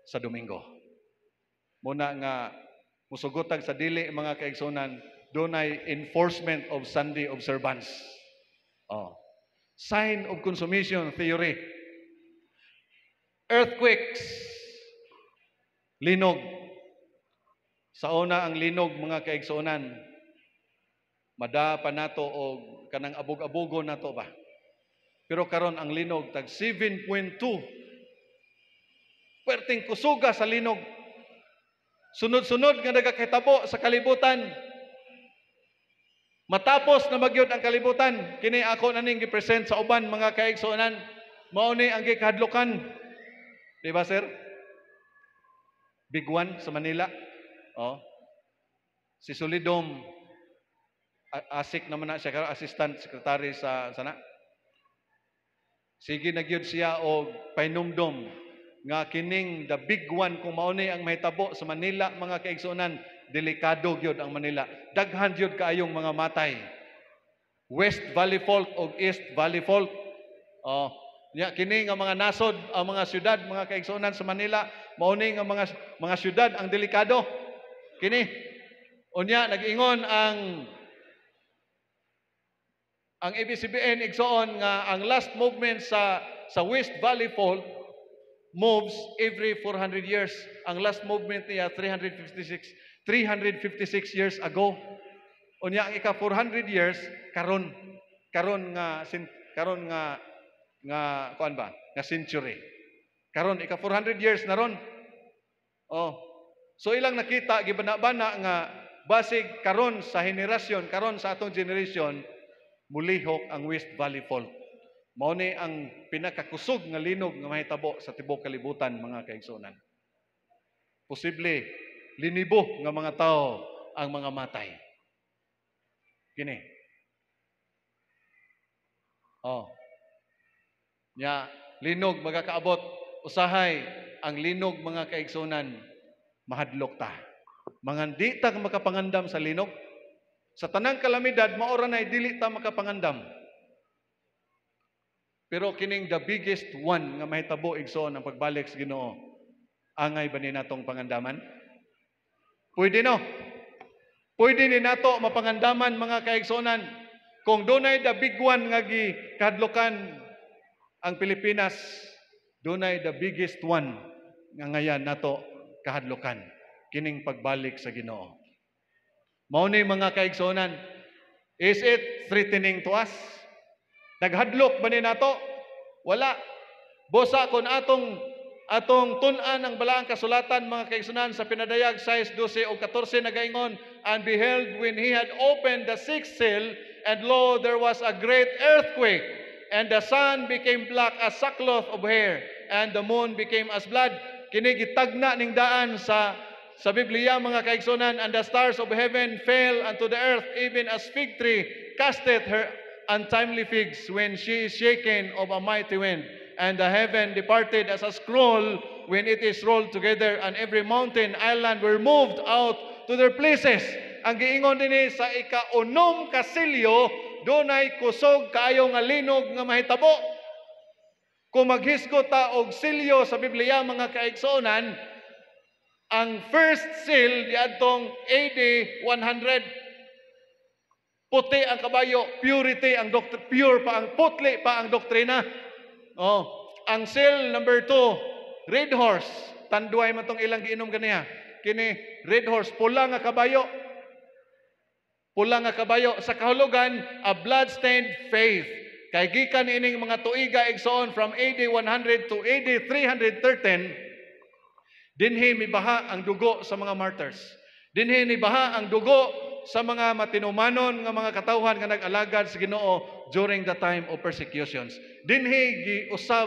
sa Domingo. Muna nga musugotag sa dili mga kaigsunan, dunay enforcement of Sunday observance. Oh. Sign of consummation theory. Earthquakes. Linog. Sa una ang linog mga kaigsunan, mada pa nato og kanang abog-abogo nato ba. Pero karon ang linog tag 7.2. Perting kusuga sa linog. Sunod-sunod nga nagakahitabo sa kalibutan. Matapos na magyud ang kalibutan, kini ako naning gi-present sa uban mga kaigsunan, mao ni ang gikadlokan. Di ba, sir? Big One sa Manila. Oh. Si Solidom, asik naman na siya, karon assistant secretary sa sana. Sige nagyud siya og painumdom nga kining the big one kung mao ni ang mahitabo sa Manila mga kaigsunan, delikado gyud ang Manila. Daghan gyud kaayong mga matay. West Valley Fault o East Valley Fault. Oh, nya kini nga mga nasod ang mga syudad mga kaigsunan sa Manila, mao ni nga mga syudad ang delikado. Kini unya nag-ingon ang ABS-CBN igsoon nga ang last movement sa West Valley Fault moves every 400 years. Ang last movement niya 356 years ago. Unya ang ika 400 years karon nga kuan ba? Nga century. Karon ika 400 years na ron. Oh. So ilang nakita gibana-bana nga basig karon sa henerasyon, karon sa atong generation mulihok ang West Valley Fault. Mao ni ang pinakakusog nga linog nga mahitabo sa tibuok kalibutan mga kaigsunan. Posible linibo nga mga tao ang mga matay. Kini. Oh. Nya linog magakaabot usahay ang linog mga kaigsunan mahadlok ta. Mga di ta makapangandam sa linog. Sa tanang kalamidad maora na dili ta makapangandam. Pero kining the biggest one nga mahitabo igsoon ang pagbalik sa Ginoo, angay ba ni natong pangandaman? Pwede no. Pwede ni nato mapangandaman mga kaigsonan kung dunay the big one nga gikadlokan ang Pilipinas, dunay the biggest one nga ngayan nato kahadlokan kining pagbalik sa Ginoo. Mao ni mga kaigsonan, is it threatening to us? Naghadlok ba ni nato? Wala. Bosa kon atong tun-an ang balaang kasulatan mga kaigsunan sa pinadayag 6:12 o 14 nagaingon, and beheld when he had opened the sixth seal, and lo, there was a great earthquake, and the sun became black as sackcloth of hair, and the moon became as blood. Kini gitagna ning daan sa Biblia mga kaigsunan, and the stars of heaven fell unto the earth, even as fig tree casteth her untimely figs when she is shaken of a mighty wind. And the heaven departed as a scroll when it is rolled together, and every mountain, island were moved out to their places. Ang giingon dinhi sa ika-unom ka silyo, dunay kusog kaayo nga linog nga mahitabo. Kung maghisgo ta og silyo sa Biblia mga kaigsunan, ang first seal diadtong AD 100. Puti ang kabayo, purity ang pure pa ang putli pa ang doktrina. Oh, ang seal number 2, red horse. Tanduay man tong ilang giinom ganiya. Kini red horse, pula nga kabayo. Pula nga kabayo sa kahulugan, a blood-stained faith. Kay gikan ining mga tuiga igsoon from AD 100 to AD 313, dinhi mibaha ang dugo sa mga martyrs. Dinhi nibaha ang dugo sa mga matinumanon nga mga katawhan nga nag-alagad sa Ginoo during the time of persecutions. Dinhi giusab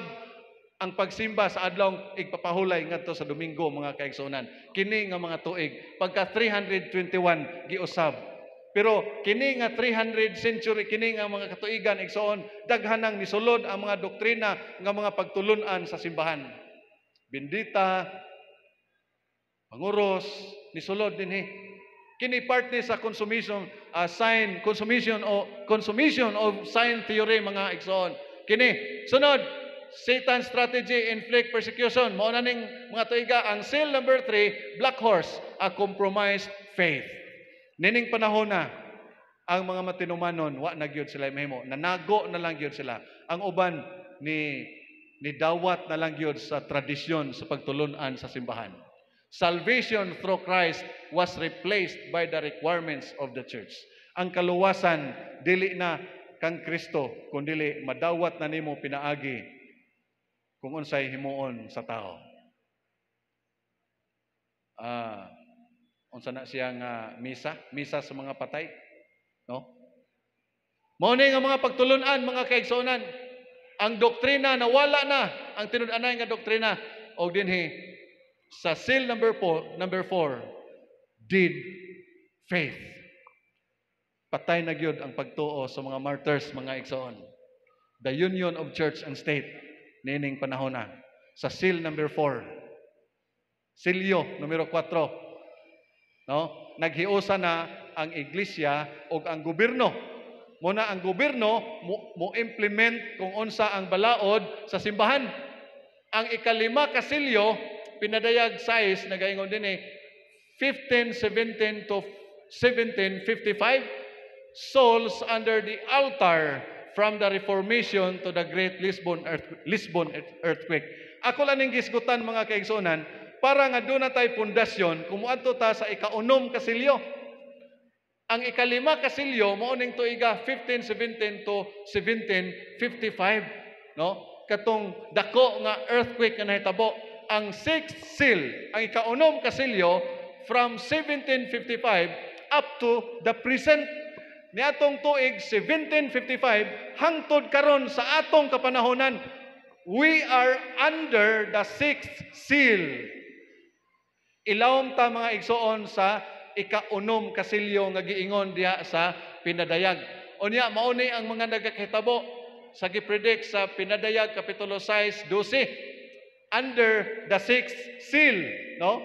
ang pagsimba sa adlawng igpapahulay ngadto sa Domingo mga kaigsunan. Kini nga mga tuig pagka 321 giusab. Pero kini nga 300 century kini nga mga katuigan igsoon daghanang nisulod ang mga doktrina nga mga pagtulun-an sa simbahan. Bendita, panguros, nisulod dinhi. Kini part ni sa consummation of sign theory mga igsoon. Kini sunod, Satan strategy inflict persecution. Mao na ning mga tuiga ang seal number 3, black horse, a compromised faith. Nining panahon na ang mga matinumanon wa na gyud sila mahimo, nanago na lang gyud sila. Ang uban ni dawat na lang gyud sa tradisyon sa pagtulunan sa simbahan. Salvation through Christ was replaced by the requirements of the church. Ang kaluwasan dili na kang Kristo kundi madawat na nimo pinaagi kung unsay himuon sa tao. Unsa na siya nga misa sa mga patay, no? Mao ni nga mga pagtulunan mga kaigsuonan. Ang doktrina nawala na, ang tinud-anay nga doktrina og dinhi sa seal number 4, did faith. Patay na gyud ang pagtuo sa mga martyrs mga igsoon. The union of church and state nining panahon na. Sa seal number 4. Silyo numero 4. No? Naghiusa na ang iglesia o ang gobyerno. Muna ang gobyerno mo implement kung unsa ang balaod sa simbahan. Ang ikalima ka silyo pinadayag size nagaingon din 1517 to 1755 souls under the altar from the Reformation to the Great Lisbon earthquake. Ako lang ning gisgutan mga kaigsuonan para nga doon na tayo pundasyon kumuadto ta sa ika-unom ka silyo. Ang ikalima ka silyo mao ning tuiga 1517 to 1755, no? Katong dako nga earthquake nga nahitabo. Ang sixth seal, ang ika-unom ka silyo from 1755 up to the present niadtong tuig 1755 hangtod karon sa atong kapanahonan, we are under the sixth seal. Ilawom ta mga igsoon sa ika-unom kasilyo nga giingon diha sa pinadayag. Unya mao ni ang mga nagakahitabo sa gipredict sa pinadayag kapitulo 6:12 under the sixth seal, no?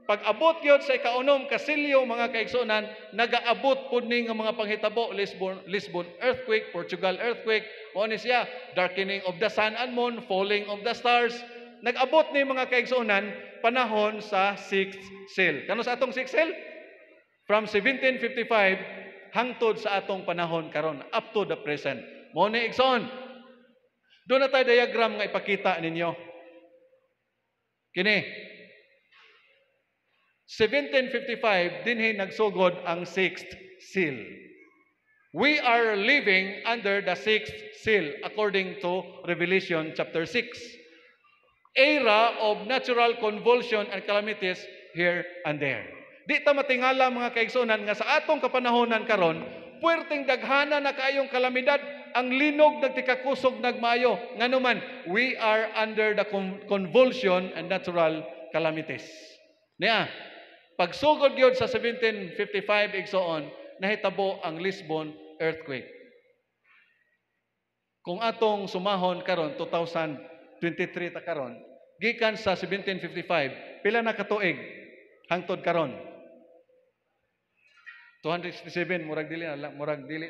Pag-abot gyud sa ika-unom kasilyo mga kaigsuonan, nagaabot pud ni nga mga panghitabo, Lisbon earthquake, Portugal earthquake, mao ni siya darkening of the sun and moon, falling of the stars. Nag-abot ni mga kaigsuonan panahon sa sixth seal. Kano sa atong sixth seal? From 1755 hangtod sa atong panahon karon up to the present. Mao ni igsoon. Doon na tayo diagram nga ipakita ninyo. Kini 1755 dinhi nagsugod ang sixth seal. We are living under the sixth seal according to Revelation chapter 6. Era of natural convulsion and calamities here and there. Di ta matingala mga kaigsuonan nga sa atong kapanahonan karon, puwerteng daghana na kaayong kalamidad, ang linog nagtikakusog nagmayo. Nganuman, we are under the convulsion and natural calamities. Niya, pagsugod gyud sa 1755 igsoon, nahitabo ang Lisbon earthquake. Kung atong sumahon karon 2023 ta karon, gikan sa 1755, pila na katuig hangtod karon? 267 murag dili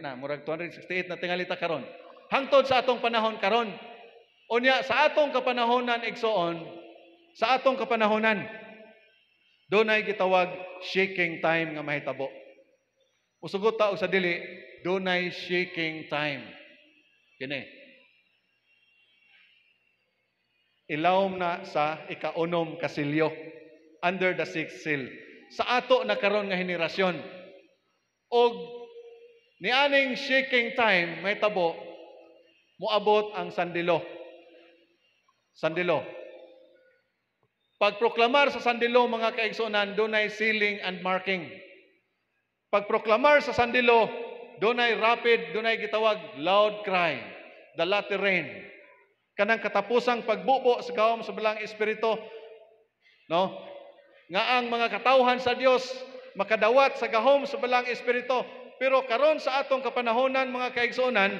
na, murag 268 na tingali ta karon. Hangtod sa atong panahon karon. Unya sa atong kapanahonan igsoon, sa atong kapanahonan dunay gitawag shaking time nga mahitabo. Usugot ta og sa dili, dunay shaking time. Kini. Ilawom na sa ika-unom kasilyo under the sixth seal. Sa ato na karon nga henerasyon. Og nianing shaking time may tabo moabot ang sandilo. Sandilo. Pagproklamar sa sandilo mga kaigsuonan, dunay sealing and marking. Pagproklamar sa sandilo, dunay rapid, dunay gitawag loud cry, the latter rain. Kanang katapusang pagbubo sa gahom sa balang espiritu, no? Nga ang mga katawhan sa Dios makadawat sa gahom sa balang espiritu. Pero karon sa atong kapanahonan mga kaigsuonan,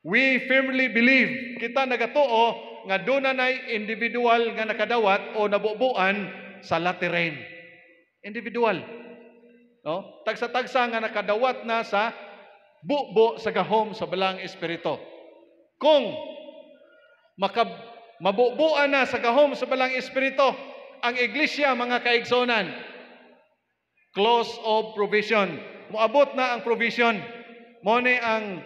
we firmly believe, kita nagatuo nga dunay individual nga nakadawat o nabubuan sa latter rain. Individual. No? Tagsa-tagsa nga nakadawat na sa bubo sa gahom sa balang espiritu. Kung mabubuan na sa gahom sa balang espiritu ang iglesia, mga kaigsonan, close of provision. Moabot na ang provision. Mo ni ang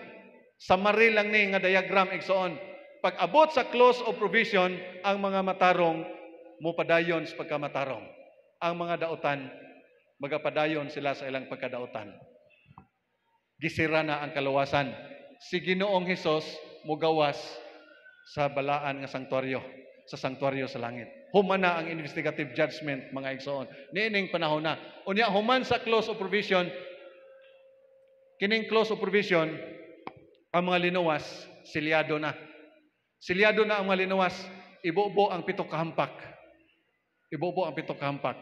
summary lang ni nga diagram igsoon. Pag abot sa close of provision, ang mga matarong mupadayon sa pagkamatarong. Ang mga dautan magapadayon sila sa ilang pagkadautan. Gisira na ang kaluwasan. Si Ginoong Hesus mugawas sa balaan nga sanktuaryo, sa sanktuaryo sa langit. Human na ang investigative judgment, mga igsoon. Niining panahon na. Unya human sa close of provision, kining close of provision, ang mga linuwas, silyado na. Silyado na ang mga linuwas, ibubo ang 7 kahampak. Ibubo ang 7 kahampak.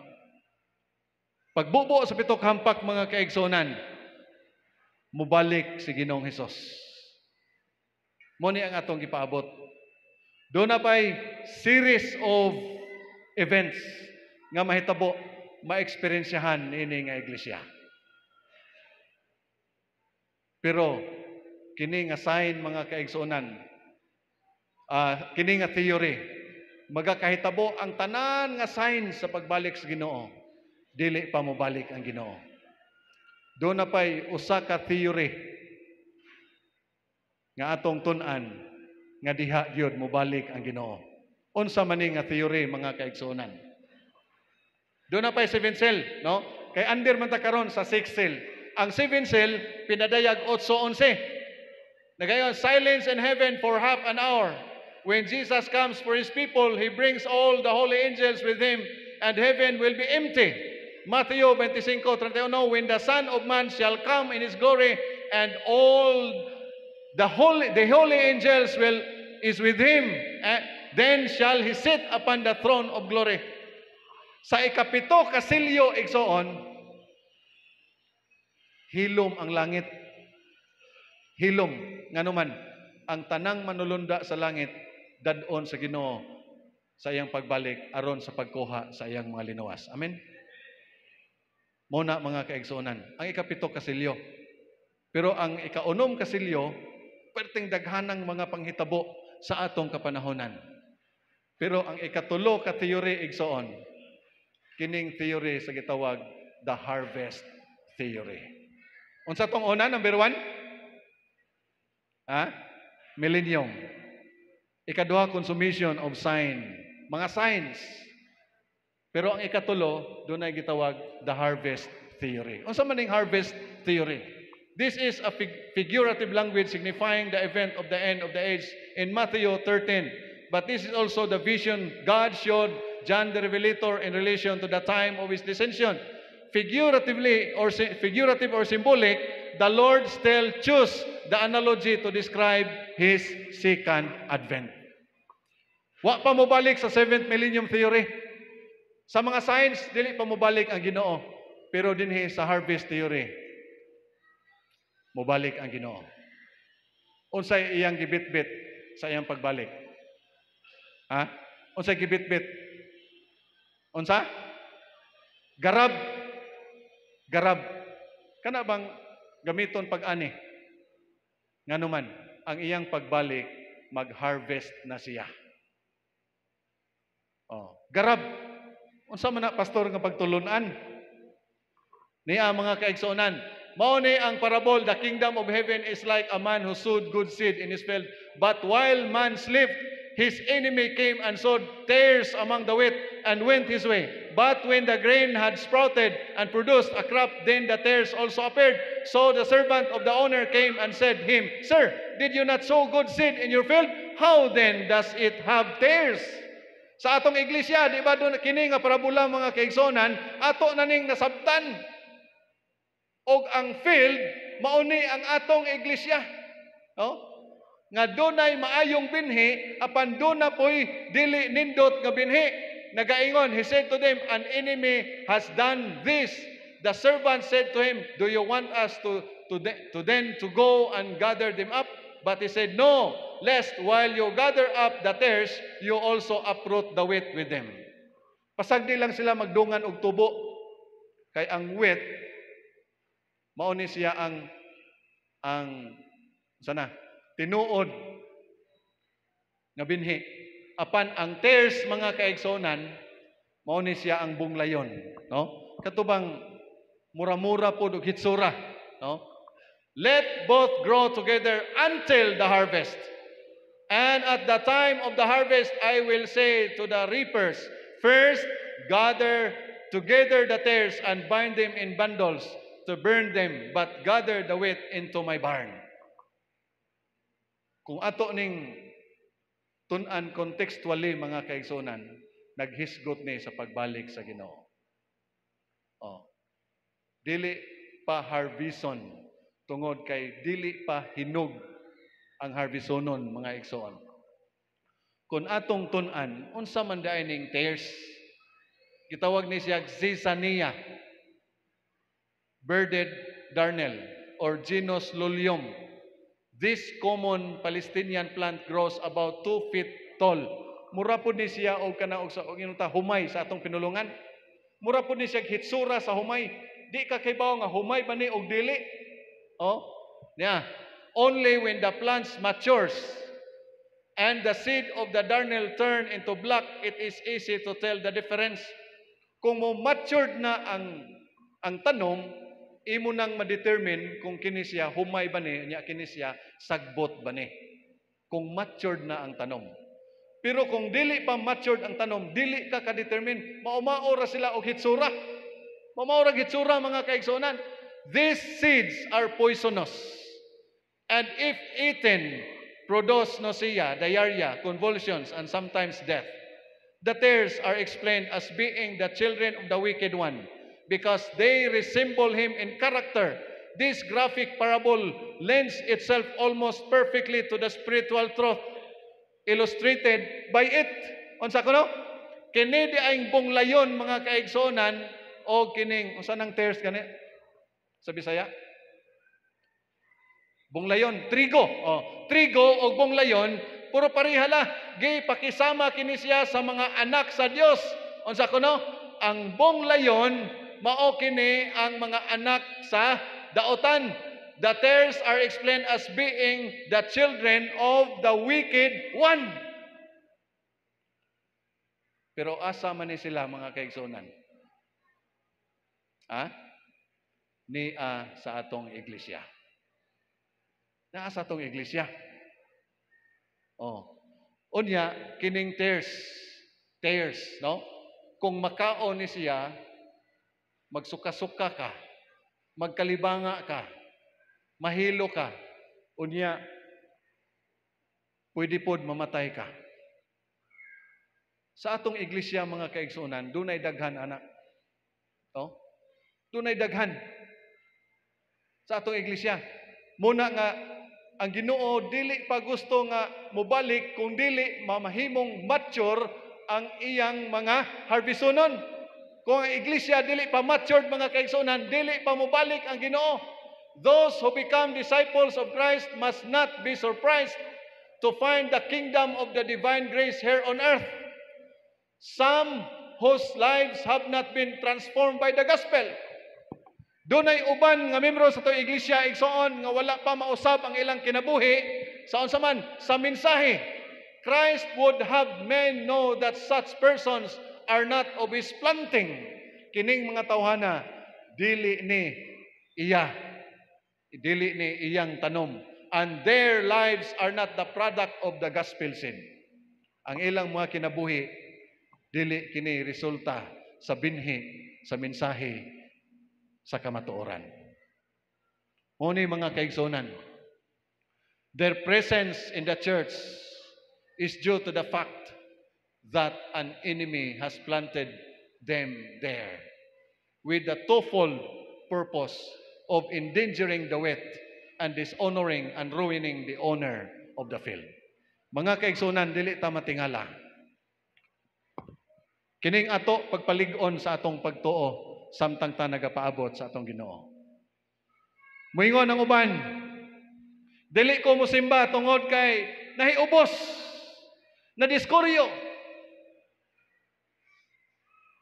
Pagbubo sa 7 kahampak, mga kaigsonan, mubalik si Ginoong Hesus. Mo ni ang atong gipaabot. Doon na pa'y series of events nga mahitabo, maeksperiensyahan ini nga iglesia. Pero kini nga sign, mga kaigsunan, kini nga theory, magakahitabo ang tanan nga sign sa pagbalik sa Ginoo. Dili pa mo balik ang Ginoo. Doon na pa'y usa ka theory nga atong tun-an nga diha gyud mo balik ang Ginoo. Unsa man ni nga theory, mga kaigsunan? Doon na pa'y 7 seal, no? Kay under man ta karon sa 6 seal. Ang 7 seal pinadayag 8:11. Nagayon, silence in heaven for half an hour. When Jesus comes for His people, He brings all the holy angels with Him, and heaven will be empty. Matthew 25:31, when the Son of Man shall come in His glory, and all the holy angels is with Him, then shall He sit upon the throne of glory. Sa ikapito kasilyo igsoon, hilom ang langit. Hilom nganuman ang tanang manulunda sa langit dadon sa Ginoo sa iyang pagbalik aron sa pagkuha sa iyang mga linuwas. Amen. Muna, mga kaigsunan, ang ikapito kasilyo. Pero ang ikaunom kasilyo, perting daghanang mga panghitabo sa atong kapanahonan. Pero ang ikatulo ka theory igsoon, kining theory sa gitawag the harvest theory. Unsa tong una, number 1? Millennium. Ikaduha, consummation of sign. Mga signs. Pero ang ikatulo, doon ay gitawag the harvest theory. Unsa man ning harvest theory? This is a figurative language signifying the event of the end of the age in Matthew 13. But this is also the vision God showed John the Revelator in relation to the time of His descension. Figurative or symbolic, the Lord still chose the analogy to describe His second advent. Wa pa mo balik sa 7th millennium theory. Sa mga signs, dili pa mo balik ang Ginoo. Pero dinhi sa harvest theory, mo balik ang Ginoo. Unsay iyang gibitbit sa iyang pagbalik? Unsay gibitbit? Unsa? Garab. Garab. Kana bang gamiton pag-ani? Nganuman, ang iyang pagbalik, mag-harvest na siya. Garab. Unsa man na, pastor, nga pagtulunan? Niya, mga kaigsunan, mao ni ang parable, the kingdom of heaven is like a man who sowed good seed in his field. But while man slept, his enemy came and sowed tares among the wheat and went his way. But when the grain had sprouted and produced a crop, then the tares also appeared. So the servant of the owner came and said to him, Sir, did you not sow good seed in your field? How then does it have tares? Sa atong iglesia, di ba doon kini nga parabola, mga kaigsonan, ato na ning nasabtan. Og ang field, mauni ang atong iglesia. No? Nga dunay maayong binhi, apan doon na po'y dili nindot nga binhi. Nagaingon, he said to them, an enemy has done this. The servant said to him, do you want us to go and gather them up? But he said, no, lest while you gather up the tares, you also uproot the wheat with them. Pasagdi lang sila magdungan og tubo. Kay ang wheat, Mao ni siya ang sana tinuod nga binhi. Apan ang tares mga kaigsonan mao ni siya ang bunglayon, no? Katubang mura-mura po og hitsura, no? Let both grow together until the harvest. And at the time of the harvest, I will say to the reapers, first gather together the tares and bind them in bundles to burn them, but gather the wheat into my barn. Kung ato ning tun-an contextually mga kaigsonan, naghisgot ni sa pagbalik sa Ginoo. Oh. Dili pa harvison tungod kay dili pa hinog ang harvestonon mga igsoon. Kung atong tun-an, unsa man daay ning tares, gitawag ni siya zizania, bearded darnel, or genus Lolium. This common Palestinian plant grows about 2 feet tall. Mura po ni siya og kanaog sa humay sa atong pinulungan. Mura po ni siya hitsura sa humay. Di ka kaybaw nga humay ba ni og dili? Oh, yeah. Only when the plant matures and the seed of the darnel turn into black, it is easy to tell the difference. Kung mo matured na ang tanom, imo nang ma-determine kung kini siya humay ba ni, nya kini siya sagbot ba ni. Kung matured na ang tanom. Pero kung dili pa matured ang tanom, dili ka ka-determine, maumaora sila og hitsura. Maumaora hitsura mga kaigsonan. These seeds are poisonous. And if eaten, produce nausea, diarrhea, convulsions, and sometimes death. The tares are explained as being the children of the wicked one, because they resemble him in character. This graphic parable lends itself almost perfectly to the spiritual truth illustrated by it. Unsa kuno? Kini di ay bunglayon mga kaigsonan o kining unsa nang tares kani? Sa Bisaya? Bunglayon, trigo. Oh, trigo o bunglayon, puro pareha la. Pakisama kini siya sa mga anak sa Dios. Unsa kuno? Ang bunglayon mao kini ang mga anak sa daotan. The tares are explained as being the children of the wicked one. Pero asa man ni sila mga kaigsonan? Sa atong iglesia. Naa sa atong iglesia. Oh. Unya kining tares, no? Kung makaon ni siya, magsuka-suka ka, magkalibanga ka, mahilo ka, unya pwede pod mamatay ka. Sa atong iglesia mga kaigsunan, dunay daghan anak. Oh? Dunay daghan. Sa atong iglesia, muna nga ang Ginoo dili pa gusto nga mobalik kung dili mamahimong mature ang iyang mga harvestonon. Kung ang iglesia dili pa matured mga kaigsunan, dili pa mobalik ang Ginoo. Those who become disciples of Christ must not be surprised to find the kingdom of the divine grace here on earth. Some whose lives have not been transformed by the gospel. Dunay uban nga membro sa toy iglesia igsoon nga wala pa mausab ang ilang kinabuhi sa unsa man sa mensahe. Christ would have men know that such persons are not of his planting. Kining mga tawhana dili ni iyang tanom, and their lives are not the product of the gospel sin. Ang ilang mga kinabuhi dili kini resulta sa binhi sa mensahe sa kamatuoran. Muni mga kaigsonan, their presence in the church is due to the fact that an enemy has planted them there with the twofold purpose of endangering the wheat and dishonoring and ruining the owner of the field. Mga kaigsonan, dili ta matingala. Kining ato pagpalig-on sa atong pagtuo samtang ta nagapaabot sa atong Ginoo. Moingon ang uban, dili ko mosimba tungod kay nahiubos, na diskoryo.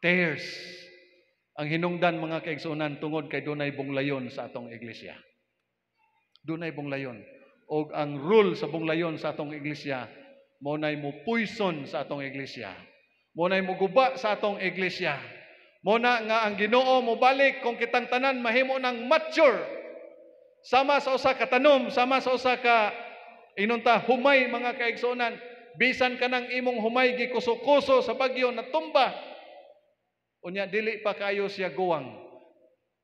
Tares. ang hinungdan mga kaigsunan tungod kay dunay bunglayon sa atong iglesia. Dunay bunglayon. O ang rule sa bunglayon sa atong iglesia, mo nay mo poison sa atong iglesia. Mo nay mo guba sa atong iglesia. Mo na nga ang Ginoo mo balik kung kitang tanan mahimo nang mature. Sama sa usa ka tanom, sama sa usa ka inunta humay mga kaigsunan, bisan ka nang imong humay gikuso-kuso sa bagyo na tumba. Unya dili pa kayo siya guwang.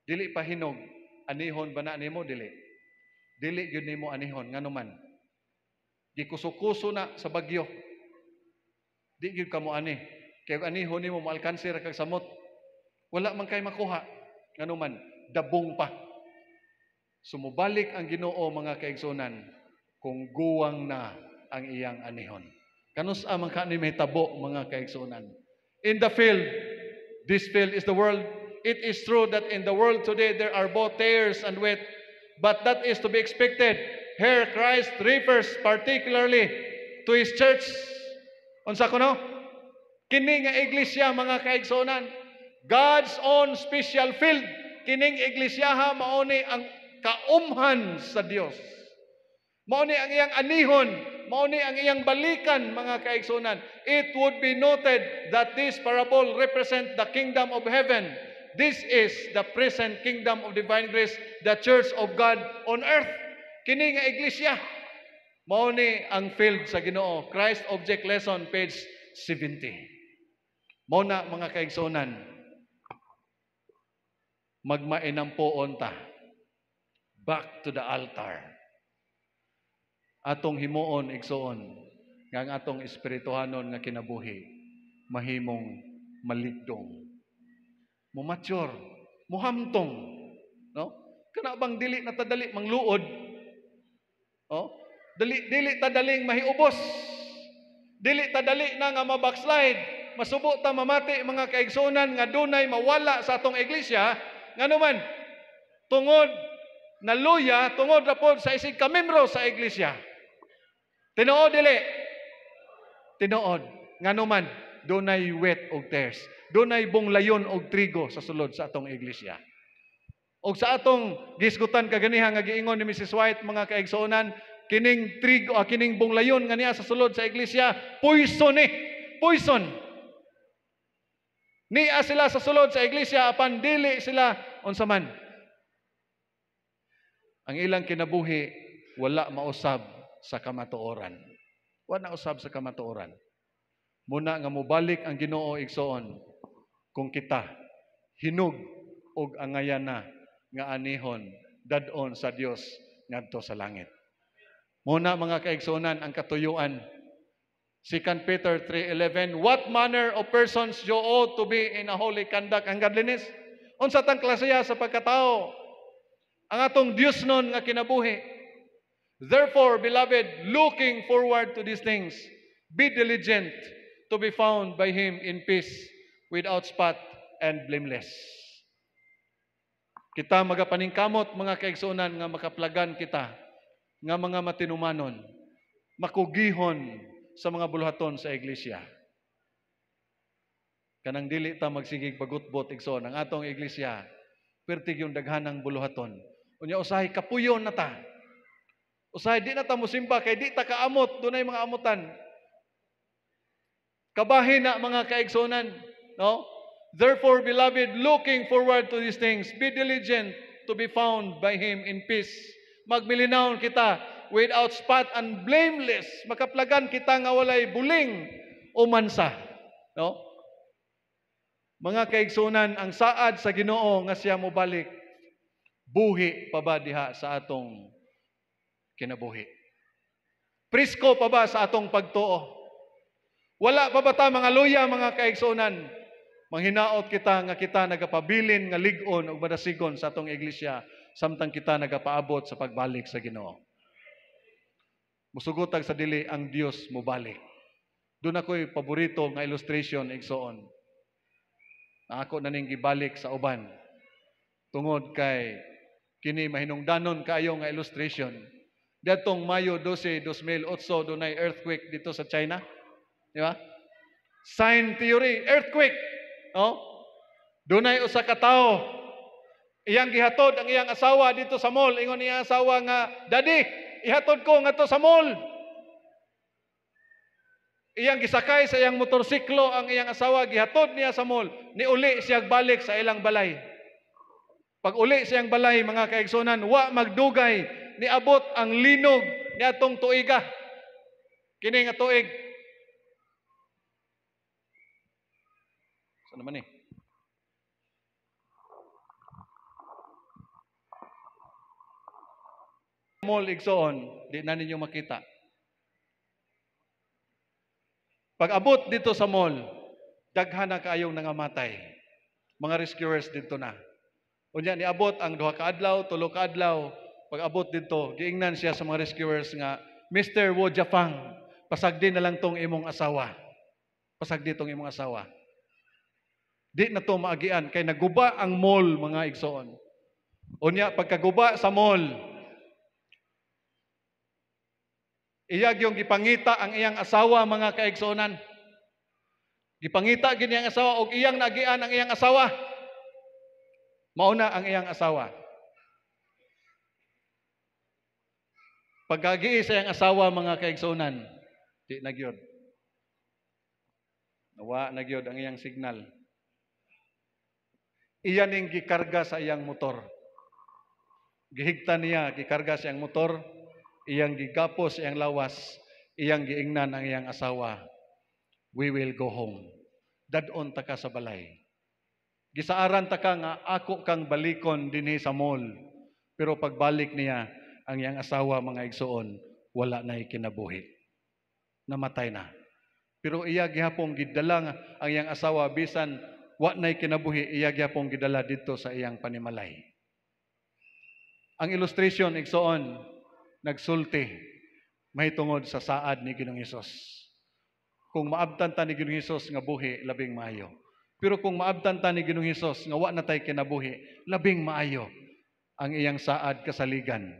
Dili pa hinog. Anihon ba na nimo dili? Dili gyud nimo anihon nganuman. Gikuso-kuso na sa bagyo. Di gyud kamo ani. Kay anihon nimo maalkansi ra kag samot. Wala man kay makuha. Nganuman dabong pa. Sumubalik ang Ginoo mga kaigsunan kung guwang na ang iyang anihon. Kanus-a man kani may tabo mga kaigsunan. In the field, this field is the world. It is true that in the world today there are both tares and wheat, but that is to be expected. Here Christ refers particularly to His church. Unsa kuno? Kini nga iglesia mga kaigsunan, God's own special field. Kining iglesia mao ni ang kaumhan sa Dios. Mao ni ang iyang anihon, mao ni ang iyang balikan mga kaigsunan. It would be noted that this parable represent the kingdom of heaven. This is the present kingdom of divine grace, the church of God on earth. Kini nga iglesia mao ni ang field sa Ginoo. Christ Object Lesson page 70. Mao na mga kaigsunan, magmainampoon ta. Back to the altar. Atong himuon igsoon nga ang atong espirituhanon nga kinabuhi mahimong maligdong. Mumature, muhamtong, no? Kana bang dili na tadali mangluod? Oh, dili tadaling mahiubos. Dili tadali na nga mabackslide. Masubo ta mamati mga kaigsunan nga dunay mawala sa atong iglesia nganuman tungod naluya tungod ra pod sa isig ka membro sa iglesia. Tinuod dili? Tinuod. Nganuman dunay wheat og tares. Dunay bunglayon og trigo sa sulod sa atong iglesia. Og sa atong gisgutan kaganiha nga giingon ni Mrs. White mga kaigsuonan, kining trigo kining bunglayon nga niya sa sulod sa iglesia, poison ni. Poison. Niya sila sa sulod sa iglesia apan dili sila unsa man. Ang ilang kinabuhi wala mausab sa kamatuoran. Wala usab sa kamatuoran. Muna nga mobalik ang Ginoo igsoon kung kita hinog og angayana nga anihon dadon sa Dios ngadto sa langit. Muna mga kaigsuonan ang katuyuan. 2 Peter 3:11, what manner of persons you ought to be in a holy conduct and godliness? Unsa tang klaseya sa pagkatao ang atong Dios nun nga kinabuhi. Therefore, beloved, looking forward to these things, be diligent to be found by Him in peace, without spot and blameless. Kita magapaningkamot mga kaigsuonan nga makaplagan kita nga mga matinumanon, makugihon sa mga buluhaton sa iglesia. Kanang dili ta magsigig bagutbot igsoon ang atong iglesia, pertig yung daghanang buluhaton. Unya usahay kapuyon na ta. Usahay di na ta musimba kay di ta kaamot, dunay mga amutan. Kabahin na mga kaigsuonan, no? Therefore, beloved, looking forward to these things, be diligent to be found by Him in peace. Magmilinawon kita without spot and blameless. Makaplagan kita nga walay buling o mansa. No? Mga kaigsuonan, ang saad sa Ginoo nga siya mobalik, buhi pa ba diha sa atong kinabuhi? Prisko pa ba sa atong pagtuo? Wala pa ba ta mga luya mga kaigsuonan? Manghinaot kita nga kita nagapabilin nga lig-on ug madasigon sa atong iglesia samtang kita nagapaabot sa pagbalik sa Ginoo. Musugotag sa dili ang Dios mobalik. Doon ako'y paborito nga illustration igsoon. Na ako naning gibalik sa uban. Tungod kay kini mahinungdanon kaayo nga illustration. Datong Mayo 12, 2008 dunay earthquake dito sa China. Di ba? Sign theory, earthquake. No? Dunay usa ka tawo, iyang gihatod ang iyang asawa dito sa mall. Ingon iyang asawa nga, "Daddy, ihatod ko ngadto sa mall." Iyang gisakay sa iyang motorsiklo ang iyang asawa, gihatod niya sa mall. Niuli siya balik sa ilang balay. Pag uli siyang balay, mga kaigsunan, wa magdugay, niabot ang linog ni atong tuiga. Kini nga tuig. Saan naman mall igsoon, di na ninyo makita. Pag abot dito sa mall, daghan na kaayong nangamatay. Mga rescuers dito na. Unya niabot ang 2 ka adlaw, 3 ka adlaw. Pag abot dito, giingnan siya sa mga rescuers nga, "Mr. Wo Japang, pasagdi na lang tong imong asawa. Pasagdi tong imong asawa." Di na to maagian kay naguba ang mall, mga igsoon. Unya pagkaguba sa mall, iyag yung gipangita ang iyang asawa, mga kaigsunan. Gipangita gid iyang asawa og iyang nagian ang iyang asawa. Mauna ang iyang asawa. Pagkagii sa iyang asawa, mga kaigsunan, di nagyod. Nawa nagyod ang iyang signal. Iyan ning gikarga sa iyang motor. Gihigta niya, gikarga sa iyang motor, iyang gigapos, iyang lawas, iyang giingnan ang iyang asawa. "We will go home. Dadon ta ka sa balay. Gisaaran ta ka nga ako kang balikon dinhi sa mall." Pero pagbalik niya, ang iyang asawa, mga igsoon, wala na'y kinabuhi. Namatay na. Pero iya gihapon gidala ang iyang asawa, bisan wa na'y kinabuhi, iya gihapon gidala dito sa iyang panimalay. Ang illustration, igsoon, nagsulti mahitungod sa saad ni Ginoong Hesus. Kung maabtan ta ni Ginoong Hesus nga buhi, labing maayo. Pero kung maabtan ta ni Ginoong Hesus nga wa na tay kinabuhi, labing maayo ang iyang saad kasaligan.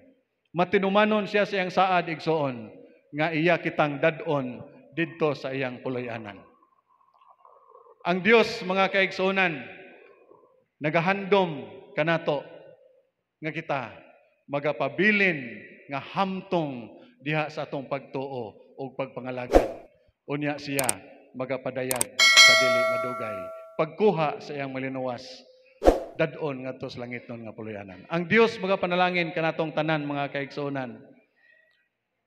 Matinumanon siya sa iyang saad, igsoon, nga iya kitang dadon didto sa iyang puloy-anan. Ang Dios, mga kaigsunan, nagahandom kanato nga kita magapabilin nga hamtong diha sa atong pagtuo o pagpangalagad. Unya siya magapadayag sa dili madugay. Pagkuha sa iyang malinuwas, dadon ngadto sa langit nun nga puloy-anan. Ang Dios magapanalangin kanatong tanan, mga kaigsunan,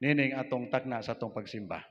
nining atong takna sa atong pagsimba.